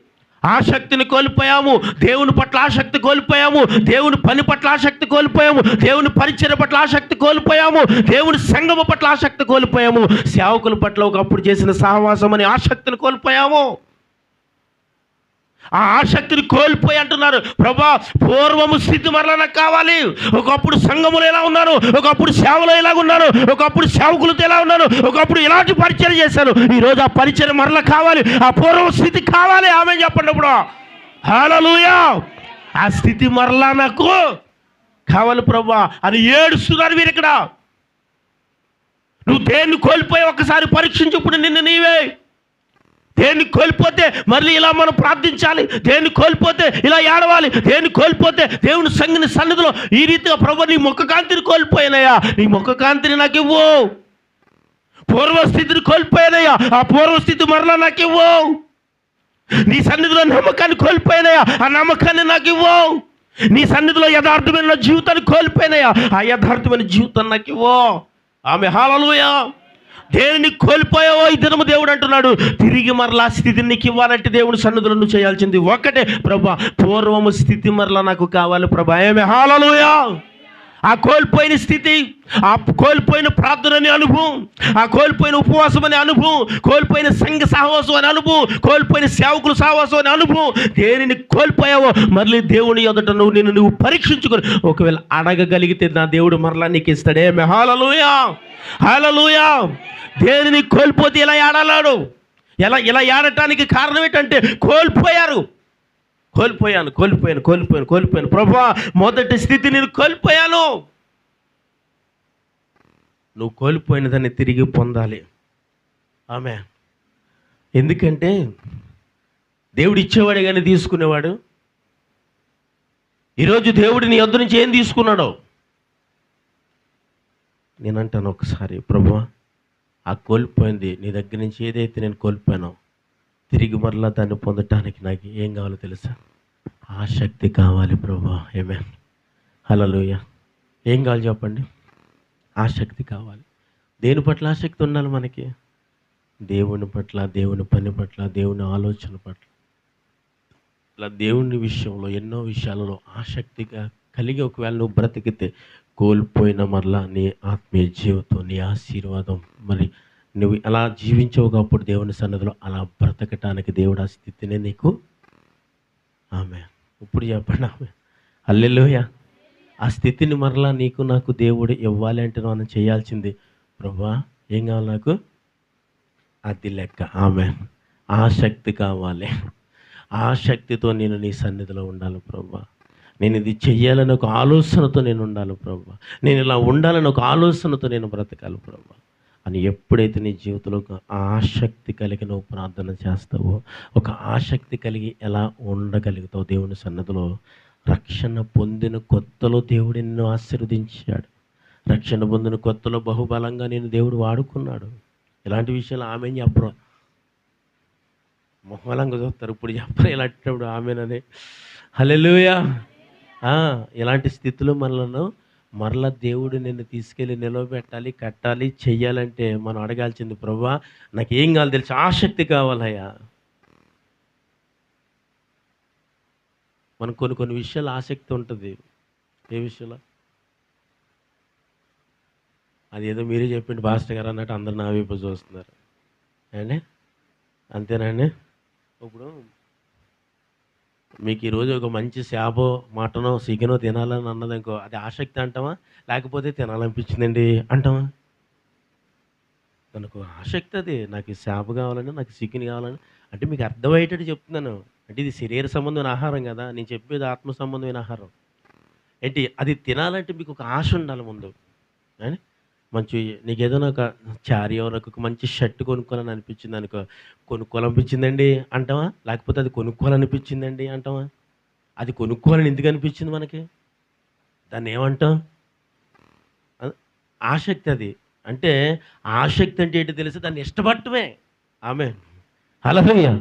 ఆసక్తిని కోల్పోయాము. దేవుని పట్ల ఆసక్తి కోల్పోయాము. దేవుని పని పట్ల ఆసక్తి కోల్పోయాము. దేవుని పరిచర్య పట్ల ఆసక్తి కోల్పోయాము. దేవుని సంఘము పట్ల ఆసక్తి కోల్పోయాము. సేవకుల పట్ల ఒకప్పుడు చేసిన సహవాసం అనే ఆసక్తిని కోల్పోయాము. ఆ ఆసక్తిని కోల్పోయి అంటున్నారు, ప్రభా పూర్వము స్థితి మరలా నాకు కావాలి. ఒకప్పుడు సంఘములు ఎలా ఉన్నారు, ఒకప్పుడు సేవలో ఎలా ఉన్నారు, ఒకప్పుడు సేవకులతో ఎలా ఉన్నారు, ఒకప్పుడు ఇలాంటి పరిచయం చేశారు. ఈరోజు ఆ పరిచయం మరలా కావాలి, ఆ పూర్వ స్థితి కావాలి. ఆమె చెప్పండి ఇప్పుడు. హల్లెలూయా. ఆ స్థితి మరలా నాకు కావాలి ప్రభా అని ఏడుస్తున్నారు వీరు ఇక్కడ. నువ్వు దేన్ని కోల్పోయి ఒకసారి పరీక్షించు. ఇప్పుడు నిన్ను నీవే. దేన్ని కోల్పోతే మళ్ళీ ఇలా మనం ప్రార్థించాలి, దేన్ని కోల్పోతే ఇలా ఏడవాలి, దేన్ని కోల్పోతే దేవుని సంఘని సన్నిధిలో ఈ రీతిగా ప్రభు నీ ముఖకాంతిని కోల్పోయానయ్యా, నీ ముఖకాంతిని నాకు ఇవ్వు. పూర్వస్థితిని కోల్పోయానయ్యా, ఆ పూర్వస్థితి మరలా నాకు ఇవ్వు. నీ సన్నిధిలో నమ్మకాన్ని కోల్పోయానయ్యా, ఆ నమ్మకాన్ని నాకు ఇవ్వు. నీ సన్నిధిలో యథార్థమైన జీవితాన్ని కోల్పోయానయ్యా, ఆ యథార్థమైన జీవితాన్ని నాకు ఇవ్వు. ఆమె హల్లెలూయా. దేనిని కోల్పోయావో ఈ దినము దేవుడు అంటున్నాడు, తిరిగి మరలా స్థితిని నీకు ఇవ్వాలంటే దేవుని సన్నిధిలో నువ్వు చేయాల్సింది ఒకటే, ప్రభా పూర్వము స్థితి మరలా నాకు కావాలి ప్రభా. ఆమె హల్లెలూయా. ఆ కోల్పోయిన స్థితి, ఆ కోల్పోయిన ప్రార్థన అనే అనుభవం, ఆ కోల్పోయిన ఉపవాసం అనే అనుభవం, కోల్పోయిన సంఘ సహవాసం అనే అనుభవం, కోల్పోయిన సేవకుల సహవాసం అనే అనుభవం, దేనిని కోల్పోయావో మళ్ళీ దేవుని ఎదుట నువ్వు పరీక్షించుకొని ఒకవేళ అడగగలిగితే నా దేవుడు మరలా నీకు ఇస్తాడే. హల్లెలూయా, హల్లెలూయా. దేనిని కోల్పోతే ఇలా ఏడలాడు. ఇలా ఏడటానికి కారణం ఏంటంటే కోల్పోయాను ప్రభువా, మొదటి స్థితి నేను కోల్పోయాను. నువ్వు కోల్పోయిన దాన్ని తిరిగి పొందాలి. ఆమేన్. ఎందుకంటే దేవుడు ఇచ్చేవాడే కానీ తీసుకునేవాడు. ఈరోజు దేవుడు నీ యొద్ద నుంచి ఏం తీసుకున్నాడో నేనంటాను ఒకసారి, ప్రభువా ఆ కోల్పోయింది నీ దగ్గర నుంచి ఏదైతే నేను కోల్పోయానో తిరిగి మరలా దాన్ని పొందటానికి నాకు ఏం కావాలో తెలుసా? ఆసక్తి కావాలి ప్రభువా. ఆమేన్. హల్లెలూయా. ఏం కావాలి చెప్పండి? ఆసక్తి కావాలి. దేని పట్ల ఆసక్తి ఉండాలి మనకి? దేవుని పట్ల, దేవుని పని పట్ల, దేవుని ఆలోచన పట్ల, ఇలా దేవుని విషయంలో ఎన్నో విషయాలలో ఆసక్తిగా కలిగి ఒకవేళ నువ్వు బ్రతికితే కోల్పోయిన మరలా నీ ఆత్మీయ జీవితం, నీ ఆశీర్వాదం, మరి నువ్వు ఎలా జీవించవు అప్పుడు దేవుని సన్నిధిలో అలా బ్రతకటానికి దేవుడు ఆ స్థితిని నీకు ఆమె ఇప్పుడు చెప్పండి ఆమె హల్లెలూయా. ఆ స్థితిని మరలా నీకు నాకు దేవుడు ఇవ్వాలి అంటే మనం చేయాల్సింది, ప్రభువా ఏం కావాలి నాకు? అది లెక్క. ఆమె ఆసక్తి కావాలి. ఆసక్తితో నేను నీ సన్నిధిలో ఉండాలి ప్రభువా. నేను ఇది చెయ్యాలని ఒక ఆలోచనతో నేను ఉండాలి ప్రభువా. నేను ఇలా ఉండాలని ఒక ఆలోచనతో నేను బ్రతకాలి ప్రభువా అని ఎప్పుడైతే నీ జీవితంలో ఒక ఆసక్తి కలిగి నువ్వు ప్రార్థన చేస్తావో, ఒక ఆసక్తి కలిగి ఎలా ఉండగలుగుతావు దేవుని సన్నిధిలో. రక్షణ పొందిన కొత్తలో దేవుడు నిన్ను ఆశీర్వదించాడు. రక్షణ పొందిన కొత్తలో బహుబలంగా నేను దేవుడు వాడుకున్నాడు. ఇలాంటి విషయాలు ఆమె చెప్పరు, మొహలంగా చూస్తారు. ఇప్పుడు చెప్పరు ఇలాంటప్పుడు ఆమెనని. హల్లెలూయా. ఇలాంటి స్థితిలో మరలా దేవుడు నిన్ను తీసుకెళ్ళి నిలవబెట్టాలి, కట్టాలి, చెయ్యాలంటే మనం అడగాల్సింది, ప్రభువా నాకు ఏం కావాలి తెలుసు? ఆసక్తి కావాలయ్యా. మనకు కొన్ని విషయాలు ఆసక్తి ఉంటుంది. ఏ విషయంలో? అది ఏదో మీరే చెప్పండి పాస్టర్ గారు అన్నట్టు అందరు నా వైపు చూస్తున్నారు అండి. అంతేనండి. ఇప్పుడు మీకు ఈరోజు ఒక మంచి చేపో మటనో చికెనో తినాలని అన్నది ఇంకో, అది ఆసక్తి అంటామా? లేకపోతే తినాలనిపించిందండి అంటామా? మనకు ఆసక్తి అది, నాకు చేప కావాలని, నాకు చికెన్ కావాలని. అంటే మీకు అర్థమయ్యేటట్టు చెప్తున్నాను. అంటే ఇది శరీర సంబంధమైన ఆహారం కదా, నేను చెప్పేది ఆత్మ సంబంధమైన ఆహారం. ఏంటి అది తినాలంటే మీకు ఒక ఆశ ఉండాలి ముందు. అని మంచి నీకు ఏదైనా ఒక చారియో ఒక మంచి షర్ట్ కొనుక్కోవాలని అనిపించింది అనుకో, కొనుక్కోవాలనిపించిందండి అంటావా? లేకపోతే అది కొనుక్కోవాలనిపించిందండి అంటావా? అది కొనుక్కోవాలని ఎందుకు అనిపించింది మనకి? దాన్ని ఏమంటాం? ఆసక్తి. అది అంటే ఆసక్తి అంటే ఏంటి తెలుసు? దాన్ని ఇష్టపడటమే. ఆమె హల్లెలూయా.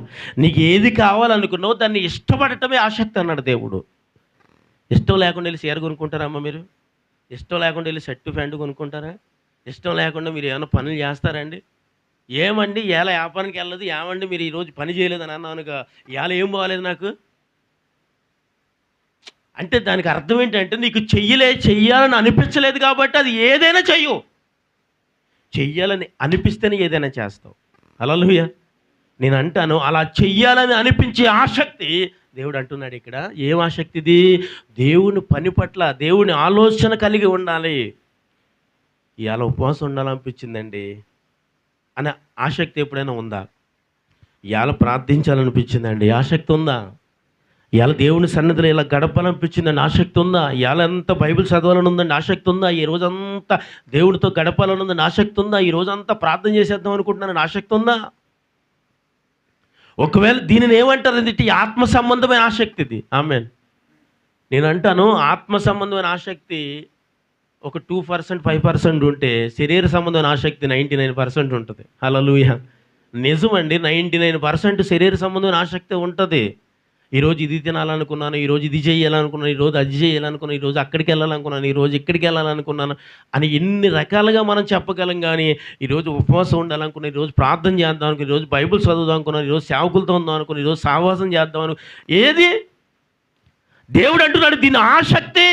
నీకు ఏది కావాలనుకున్నావు దాన్ని ఇష్టపడటమే ఆసక్తి అన్నాడు దేవుడు. ఇష్టం లేకుండా వెళ్ళి చీర కొనుక్కుంటారా అమ్మ మీరు? ఇష్టం లేకుండా వెళ్ళి షర్టు ప్యాంటు కొనుక్కుంటారా? ఇష్టం లేకుండా మీరు ఏమైనా పనులు చేస్తారండి? ఏమండి ఇలా వ్యాపారానికి వెళ్ళదు, ఏమండి మీరు ఈరోజు పని చేయలేదని అన్నానుక, ఇవాళ ఏం బాగాలేదు నాకు అంటే దానికి అర్థం ఏంటంటే నీకు చెయ్యాలని అనిపించలేదు కాబట్టి అది ఏదైనా చెయ్యాలని అనిపిస్తేనే ఏదైనా చేస్తావు. హల్లెలూయా. నేను అంటాను అలా చెయ్యాలని అనిపించే ఆసక్తి దేవుడు అంటున్నాడు ఇక్కడ. ఏం ఆసక్తి ఇది? దేవుని పని పట్ల దేవుని ఆలోచన కలిగి ఉండాలి. ఇవాళ ఉపవాసం ఉండాలనిపించిందండి అనే ఆసక్తి ఎప్పుడైనా ఉందా? ఇవాళ ప్రార్థించాలనిపించిందండి, ఆసక్తి ఉందా? ఇవాళ దేవుని సన్నిధిలో ఇలా గడపాలనిపించిందండి, ఆసక్తి ఉందా? ఇవాళ అంతా బైబిల్ చదవాలని ఉందండి, ఆసక్తి ఉందా? ఈ రోజంతా దేవుడితో గడపాలని ఉందండి, ఆసక్తి ఉందా? ఈ రోజంతా ప్రార్థన చేసేద్దాం అనుకుంటున్నానండి, ఆసక్తి ఉందా? ఒకవేళ దీనిని ఏమంటారు? ఆత్మ సంబంధమైన ఆసక్తి ఇది. ఆమేన్. నేను అంటాను ఆత్మ సంబంధమైన ఆసక్తి ఒక 2%, 5% ఉంటే శరీర సంబంధమైన ఆసక్తి 99% ఉంటుంది. హల్లెలూయా. నిజమండి, 99% శరీర సంబంధమైన ఆసక్తి ఉంటుంది. ఈరోజు ఇది తినాలనుకున్నాను, ఈరోజు ఇది చేయాలనుకున్నాను, ఈరోజు అది చేయాలనుకున్నాను, ఈరోజు అక్కడికి వెళ్ళాలనుకున్నాను, ఈరోజు ఇక్కడికి వెళ్ళాలనుకున్నాను అని ఎన్ని రకాలుగా మనం చెప్పగలం. కానీ ఈరోజు ఉపవాసం ఉండాలనుకున్నాను, ఈరోజు ప్రార్థన చేద్దాం అనుకున్నాను, ఈరోజు బైబిల్ చదువుదాం అనుకున్నాను, ఈరోజు సేవకులతో ఉందాం అనుకున్నాను, ఈరోజు సావాసం చేద్దాం అనుకు, ఏది దేవుడు అంటున్నాడు దీని ఆసక్తి.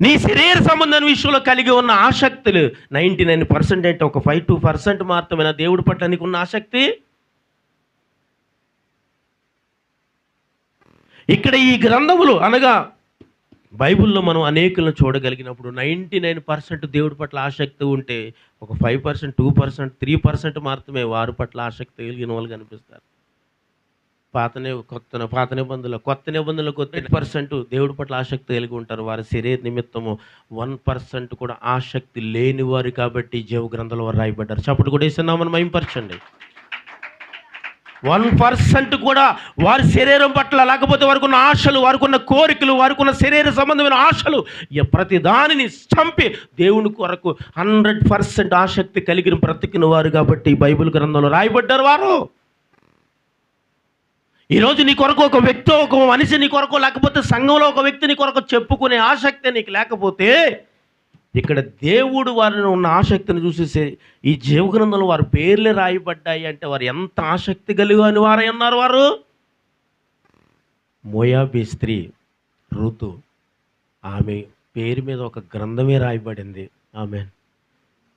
నీ శరీర సంబంధమైన విషయంలో కలిగి ఉన్న ఆసక్తులు 99% అంటే ఒక 5-2% మాత్రమే దేవుడి పట్ల నీకున్న ఆసక్తి. ఇక్కడ ఈ గ్రంథములు అనగా బైబిల్లో మనం అనేకులను చూడగలిగినప్పుడు 99% దేవుడి పట్ల ఆసక్తి ఉంటే ఒక 5%, 2%, 3% మాత్రమే వారి పట్ల ఆసక్తి కలిగిన వాళ్ళు కనిపిస్తారు. పాత నిబంధనలు కొత్త 8% దేవుడి పట్ల ఆసక్తి కలిగి ఉంటారు. వారి శరీర నిమిత్తము 1% కూడా ఆసక్తి లేని వారు కాబట్టి జీవ గ్రంథంలో వారు రాయబడ్డారు. చప్పటి కూడా వేస్తున్నామని మహింపరచండి. 1% కూడా వారి శరీరం పట్ల, లేకపోతే వారికి ఉన్న ఆశలు, వారికి ఉన్న కోరికలు, వారికి ఉన్న శరీర సంబంధమైన ఆశలు ప్రతి దానిని చంపి దేవుని కొరకు 100% ఆసక్తి కలిగిన బ్రతికిన వారు కాబట్టి బైబిల్ గ్రంథంలో రాయబడ్డారు వారు. ఈరోజు నీ కొరకు ఒక వ్యక్తి, ఒక మనిషి నీ కొరకు, లేకపోతే సంఘంలో ఒక వ్యక్తి నీ కొరకు చెప్పుకునే ఆసక్తి నీకు లేకపోతే, ఇక్కడ దేవుడు వారిని ఉన్న ఆసక్తిని చూసేసి ఈ జీవగ్రంథంలో వారి పేర్లే రాయబడ్డాయి అంటే వారు ఎంత ఆసక్తి కలిగిన వారై అన్నారు. వారు మోయాబీ స్త్రీ ఋతు, ఆమె పేరు మీద ఒక గ్రంథమే రాయబడింది.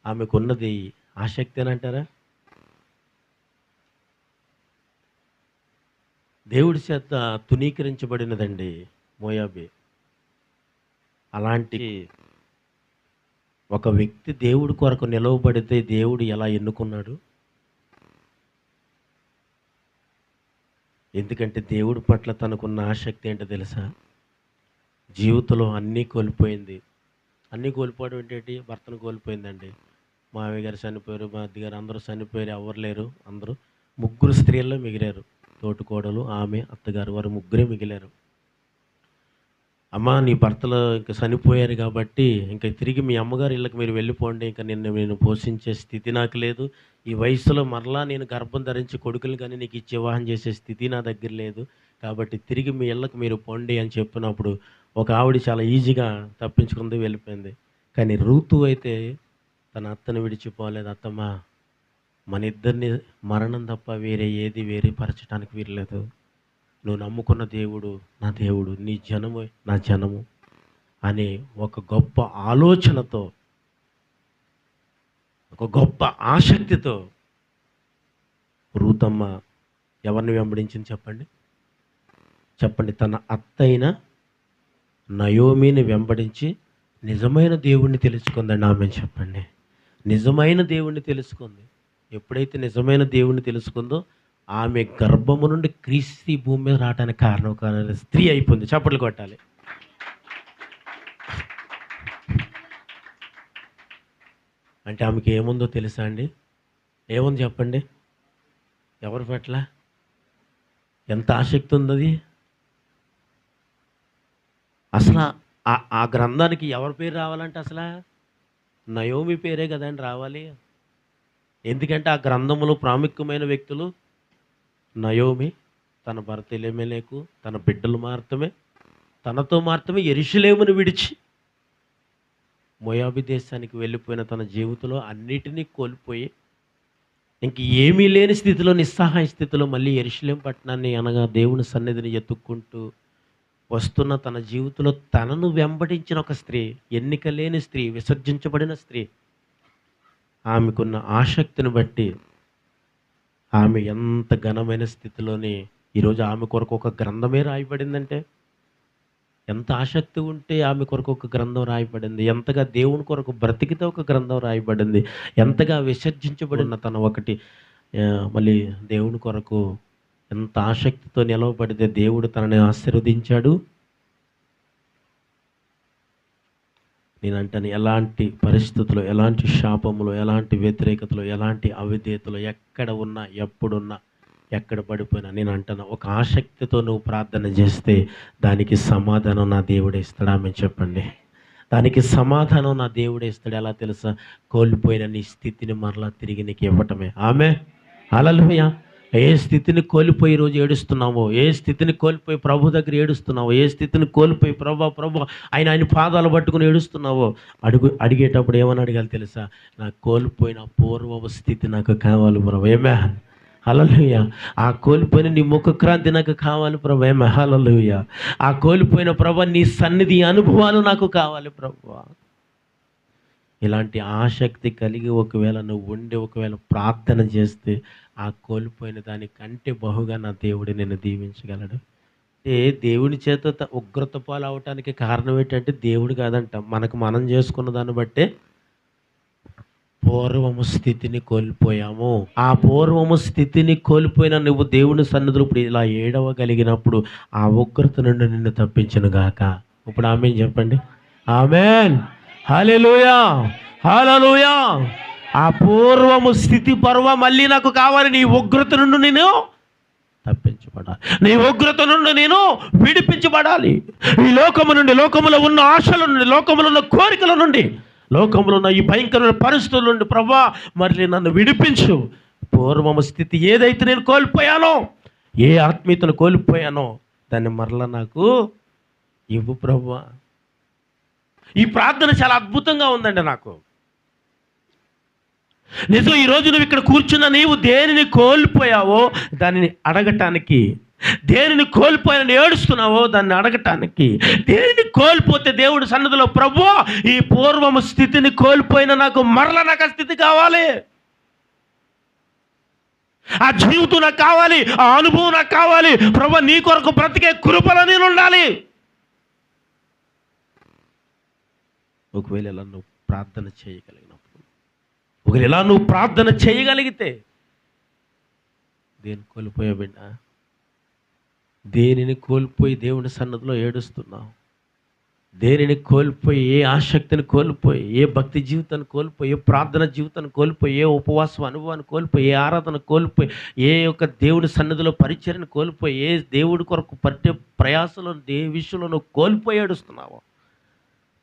ఆమెకున్నది ఆసక్తి అని అంటారా? దేవుడి చేత తునీకరించబడినదండి మోయాబి. అలాంటి ఒక వ్యక్తి దేవుడి కొరకు నిలవబడితే దేవుడు ఎలా ఎన్నుకున్నాడు? ఎందుకంటే దేవుడి పట్ల తనకున్న ఆసక్తి ఏంటో తెలుసా? జీవితంలో అన్నీ కోల్పోయింది. అన్నీ కోల్పోవడం ఏంటి? భర్తను కోల్పోయిందండి. మామయ్య గారు చనిపోయారు, మా అద్దె గారు అందరూ చనిపోయారు, ఎవరు లేరు. అందరూ 3 స్త్రీల్లో మిగిలారు. తోటికోడలు, ఆమె, అత్తగారు, వారు 3 మిగిలారు. అమ్మ, నీ భర్తలు ఇంకా చనిపోయారు కాబట్టి ఇంకా తిరిగి మీ అమ్మగారి ఇళ్ళకి మీరు వెళ్ళిపోండి, ఇంకా నేను పోషించే స్థితి నాకు లేదు. ఈ వయసులో మరలా నేను గర్భం ధరించి కొడుకులు కానీ నీకు ఇచ్చి వివాహం చేసే స్థితి నా దగ్గర లేదు. కాబట్టి తిరిగి మీ ఇళ్ళకి మీరు పోండి అని చెప్పినప్పుడు ఒక ఆవిడ చాలా ఈజీగా తప్పించుకుంది, వెళ్ళిపోయింది. కానీ రూతు అయితే తన అత్తను విడిచిపోలేదు. అత్తమ్మ, మన ఇద్దరిని మరణం తప్ప వేరే పరచడానికి వీరలేదు. నువ్వు నమ్ముకున్న దేవుడు నా దేవుడు, నీ జనము నా జనము అనే ఒక గొప్ప ఆలోచనతో, ఒక గొప్ప ఆసక్తితో రూతమ్మ ఎవరిని వెంబడించింది చెప్పండి? తన అత్తైన నయోమిని వెంబడించి నిజమైన దేవుణ్ణి తెలుసుకుందండి. ఆమె చెప్పండి, నిజమైన దేవుణ్ణి తెలుసుకుంది. ఎప్పుడైతే నిజమైన దేవుణ్ణి తెలుసుకుందో ఆమె గర్భము నుండి క్రీస్తు భూమి మీద రావడానికి కారణం స్త్రీ అయిపోయింది. చప్పట్లు కొట్టాలి. అంటే ఆమెకి ఏముందో తెలుసా అండి? ఏముంది చెప్పండి? ఎవరి పట్ల ఎంత ఆసక్తి ఉంది అది? అసలు ఆ గ్రంథానికి ఎవరి పేరు రావాలంటే అసలు నయోమి పేరే కదండి రావాలి. ఎందుకంటే ఆ గ్రంథంలో ప్రాముఖ్యమైన వ్యక్తులు నయోమి, తన భర్త ఎలీమెలెకు, తన బిడ్డలు మాత్రమే, తనతో మాత్రమే యెరూషలేమును విడిచి మోయాబు దేశానికి వెళ్ళిపోయిన తన జీవితంలో అన్నిటినీ కోల్పోయి ఇంక ఏమీ లేని స్థితిలో, నిస్సహాయ స్థితిలో మళ్ళీ యెరూషలేము పట్టణాన్ని అనగా దేవుని సన్నిధిని ఎత్తుక్కుంటూ వస్తున్న తన జీవితంలో తనను వెంబడించిన ఒక స్త్రీ, ఎన్నిక లేని స్త్రీ, విసర్జించబడిన స్త్రీ, ఆమెకున్న ఆసక్తిని బట్టి ఆమె ఎంత ఘనమైన స్థితిలోని ఈరోజు ఆమె కొరకు ఒక గ్రంథమే రాయబడిందంటే, ఎంత ఆసక్తి ఉంటే ఆమె కొరకు ఒక గ్రంథం రాయబడింది, ఎంతగా దేవుని కొరకు బ్రతికితే ఒక గ్రంథం రాయబడింది, ఎంతగా విసర్జించబడిన తన ఒకటి మళ్ళీ దేవుని కొరకు ఎంత ఆసక్తితో నిలవబడితే దేవుడు తనని ఆశీర్వదించాడు. నేనంటాను, ఎలాంటి పరిస్థితులు, ఎలాంటి శాపములు, ఎలాంటి వ్యతిరేకతలు, ఎలాంటి అవిధేయతలు ఎక్కడ ఉన్నా, ఎప్పుడున్నా, ఎక్కడ పడిపోయినా నేను అంటాను, ఒక ఆసక్తితో నువ్వు ప్రార్థన చేస్తే దానికి సమాధానం నా దేవుడే ఇస్తాడు. ఆమె చెప్పండి, దానికి సమాధానం నా దేవుడే ఇస్తాడు. ఎలా తెలుసా? కోల్పోయిన నీ స్థితిని మరలా తిరిగి నీకు ఇవ్వటమే. ఆమె హల్లెలూయా. ఏ స్థితిని కోల్పోయి ఈరోజు ఏడుస్తున్నావో, ఏ స్థితిని కోల్పోయి ప్రభు దగ్గర ఏడుస్తున్నావో, ఏ స్థితిని కోల్పోయి ప్రభు ఆయన పాదాలు పట్టుకుని ఏడుస్తున్నావో అడిగేటప్పుడు ఏమని అడగాలి తెలుసా? నాకు కోల్పోయిన పూర్వ స్థితి నాకు కావాలి ప్రభు. ఆమేన్. హల్లెలూయా. ఆ కోల్పోయిన నీ ముఖక్రాంతి నాకు కావాలి ప్రభా. హల్లెలూయా. ఆ కోల్పోయిన ప్రభా నీ సన్నిధి అనుభవాలు నాకు కావాలి ప్రభువా. ఇలాంటి ఆసక్తి కలిగి ఒకవేళ నువ్వు ఉండి ఒకవేళ ప్రార్థన చేస్తే ఆ కోల్పోయిన దానికంటే బహుగా నా దేవుడు నిన్ను దీవించగలడు. అంటే దేవుని చేత ఉగ్రత పాలు అవటానికి కారణం ఏంటంటే దేవుడు కాదంట, మనకు మనం చేసుకున్న దాన్ని బట్టే పూర్వము స్థితిని కోల్పోయాము. ఆ పూర్వము స్థితిని కోల్పోయిన నువ్వు దేవుని సన్నిధిలో ఇప్పుడు ఇలా ఏడవగలిగినప్పుడు ఆ ఉగ్రత నుండి నిన్ను తప్పించును గాక. ఇప్పుడు ఆమేన్ చెప్పండి. ఆమేన్. హల్లెలూయా. హల్లెలూయా. ఆ పూర్వము స్థితి పర్వ మళ్ళీ నాకు కావాలి. నీ ఉగ్రత నుండి నేను తప్పించబడాలి. నీ ఉగ్రత నుండి నేను విడిపించబడాలి. ఈ లోకము నుండి, లోకములో ఉన్న ఆశల నుండి, లోకములో ఉన్న కోరికల నుండి, లోకంలో ఉన్న ఈ భయంకరమైన పరిస్థితుల నుండి ప్రభా మరి నన్ను విడిపించు. పూర్వము స్థితి ఏదైతే నేను కోల్పోయానో, ఏ ఆత్మీయతను కోల్పోయానో దాన్ని మరలా నాకు ఇవ్వు ప్రభువా. ఈ ప్రార్థన చాలా అద్భుతంగా ఉందండి నాకు. నిజం, ఈరోజు నువ్వు ఇక్కడ కూర్చున్న నీవు దేనిని కోల్పోయావో దానిని అడగటానికి, దేనిని కోల్పోయానని ఏడుస్తున్నావో దాన్ని అడగటానికి, దేనిని కోల్పోతే దేవుడి సన్నిధిలో ప్రభువా ఈ పూర్వము స్థితిని కోల్పోయిన నాకు మరల నాకు ఆ స్థితి కావాలి, ఆ జీవితం నాకు కావాలి, ఆ అనుభవం నాకు కావాలి ప్రభువా, నీ కొరకు బ్రతికే కృపలో నేను ఉండాలి. ఒకవేళ ఇలా నువ్వు ప్రార్థన చేయగలిగినప్పుడు, ఒకవేళ ఇలా నువ్వు ప్రార్థన చేయగలిగితే, దేని కోల్పోయా బిడ్డ? దేనిని కోల్పోయి దేవుని సన్నిధిలో ఏడుస్తున్నావు? దేనిని కోల్పోయి, ఏ ఆసక్తిని కోల్పోయి, ఏ భక్తి జీవితాన్ని కోల్పోయి, ఏ ప్రార్థన జీవితాన్ని కోల్పోయి, ఏ ఉపవాసం అనుభవాన్ని కోల్పోయి, ఏ ఆరాధన కోల్పోయి, ఏ యొక్క దేవుడి సన్నిధిలో పరిచర్యను కోల్పోయి, ఏ దేవుడి కొరకు పట్టే ప్రయాసంలో ఏ విషయంలో నువ్వు కోల్పోయి ఏడుస్తున్నావు,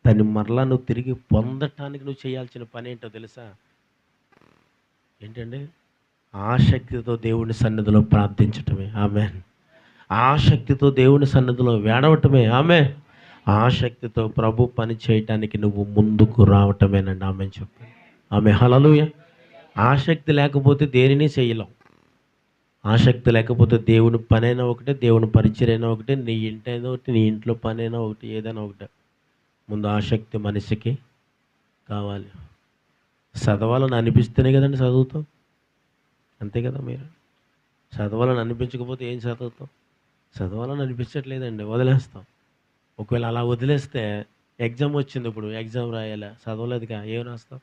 దాన్ని మరలా నువ్వు తిరిగి పొందటానికి నువ్వు చేయాల్సిన పని ఏంటో తెలుసా? ఏంటండి? ఆసక్తితో దేవుని సన్నిధిలో ప్రార్థించటమే. ఆమేన్. ఆసక్తితో దేవుని సన్నిధిలో వేడవటమే. ఆమేన్. ఆసక్తితో ప్రభు పని చేయటానికి నువ్వు ముందుకు రావటమేనండి. ఆమేన్ చెప్పండి. ఆమేన్. హల్లెలూయా. ఆసక్తి లేకపోతే దేనిని చేయలేం. ఆసక్తి లేకపోతే దేవుని పనైనా ఒకటే, దేవుని పరిచర్యైనా ఒకటే, నీ ఇంటైనా ఒకటి, నీ ఇంట్లో పనైనా ఒకటి, ఏదైనా ఒకటే. ముందు ఆసక్తి మనిషికి కావాలి. చదవాలని అనిపిస్తేనే కదండి చదువుతాం. అంతే కదా? మీరు చదవాలని అనిపించకపోతే ఏం చదువుతాం? చదవాలని అనిపించట్లేదండి, వదిలేస్తాం. ఒకవేళ అలా వదిలేస్తే ఎగ్జామ్ వచ్చింది, ఇప్పుడు ఎగ్జామ్ రాయాలి, చదవలేదుగా, ఏం రాస్తాం?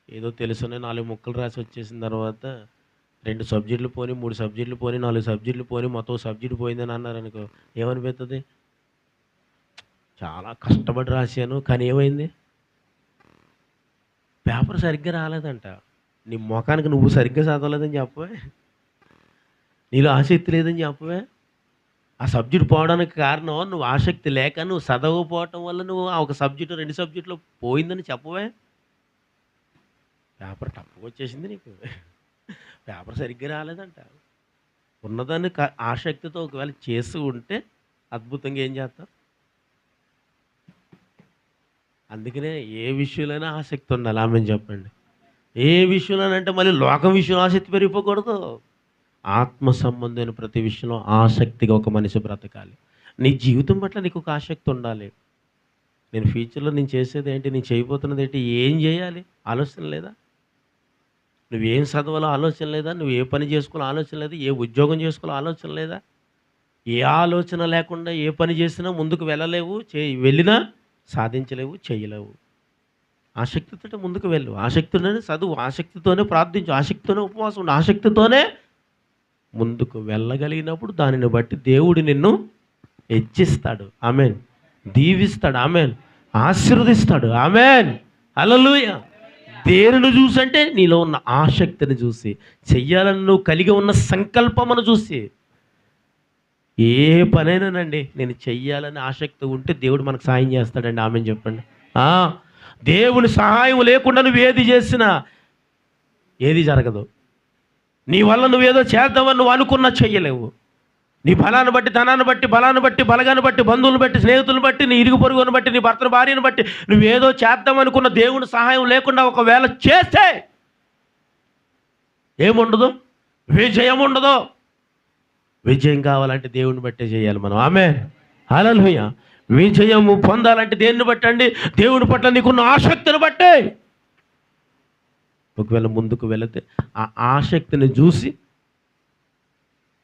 ఏదో తెలుసునే 4 ముక్కలు రాసి వచ్చేసిన తర్వాత 2 సబ్జెక్టులు పోని, 3 సబ్జెక్టులు పోని, 4 సబ్జెక్టులు పోని, మొత్తం సబ్జెక్టు పోయిందని అన్నారు అనుకో, ఏమనిపిస్తుంది? చాలా కష్టపడి రాశాను కానీ ఏమైంది? పేపర్ సరిగ్గా రాలేదంట. నీ ముఖానికి నువ్వు సరిగ్గా చదవలేదని చెప్పవే, నీలో ఆసక్తి లేదని చెప్పవే. ఆ సబ్జెక్ట్ పోవడానికి కారణం నువ్వు ఆసక్తి లేక, నువ్వు చదవకపోవటం వల్ల నువ్వు ఆ ఒక సబ్జెక్టు 2 సబ్జెక్టులో పోయిందని చెప్పవే. పేపర్ టఫ్గా వచ్చేసింది నీకు, పేపర్ సరిగ్గా రాలేదంట. ఉన్నదాన్ని ఆసక్తితో ఒకవేళ చేస్తూ ఉంటే అద్భుతంగా ఏం చేస్తావు? అందుకనే ఏ విషయంలోనైనా ఆసక్తి ఉండాలి. ఆమెను చెప్పండి. ఏ విషయంలోనంటే మళ్ళీ లోకం విషయంలో ఆసక్తి పెరిగిపోకూడదు. ఆత్మ సంబంధమైన ప్రతి విషయంలో ఆసక్తిగా ఒక మనిషి బ్రతకాలి. నీ జీవితం పట్ల నీకు ఒక ఆసక్తి ఉండాలి. నేను ఫ్యూచర్లో నేను చేసేది ఏంటి, నేను చేయబోతున్నది ఏంటి, ఏం చేయాలి ఆలోచన లేదా? నువ్వేం చదవాలో ఆలోచన లేదా? నువ్వు ఏ పని చేసుకోవాలో ఆలోచన లేదా? ఏ ఉద్యోగం చేసుకోవాలో ఆలోచన లేదా? ఏ ఆలోచన లేకుండా ఏ పని చేసినా ముందుకు వెళ్ళలేవు, వెళ్ళినా సాధించలేవు, చేయలేవు. ఆసక్తితో ముందుకు వెళ్ళు, ఆసక్తితోనే చదువు, ఆసక్తితోనే ప్రార్థించు, ఆసక్తితోనే ఉపవాసం ఉండు, ఆసక్తితోనే ముందుకు వెళ్ళగలిగినప్పుడు దానిని బట్టి దేవుడు నిన్ను హెచ్చిస్తాడు. ఆమేన్. దీవిస్తాడు. ఆమేన్. ఆశీర్వదిస్తాడు. ఆమేన్. హల్లెలూయా. దేనిని చూసి అంటే నీలో ఉన్న ఆసక్తిని చూసి, చెయ్యాలని నువ్వు కలిగి ఉన్న సంకల్పమును చూసి. ఏ పనైనానండి నేను చెయ్యాలని ఆసక్తి ఉంటే దేవుడు మనకు సాయం చేస్తాడండి. ఆమేన్ చెప్పండి. దేవుని సహాయం లేకుండా నువ్వు ఏది చేసినా ఏది జరగదు. నీ వల్ల నువ్వేదో చేద్దామని నువ్వు అనుకున్నా చెయ్యలేవు. నీ బలాన్ని బట్టి, ధనాన్ని బట్టి, బలాన్ని బట్టి, బలగాన్ని బట్టి, బంధువులను బట్టి, స్నేహితులను బట్టి, నీ ఇరుగు పొరుగును బట్టి, నీ భర్తను భార్యను బట్టి నువ్వేదో చేద్దామనుకున్న దేవుని సహాయం లేకుండా ఒకవేళ చేస్తే ఏముండదు? విజయం ఉండదు. విజయం కావాలంటే దేవుని బట్టే చేయాలి మనం. ఆమేన్, హల్లెలూయా. విజయము పొందాలంటే దేన్ని బట్టండి? దేవుని పట్ల నీకున్న ఆసక్తిని బట్టే. ఒకవేళ ముందుకు వెళితే ఆ ఆసక్తిని చూసి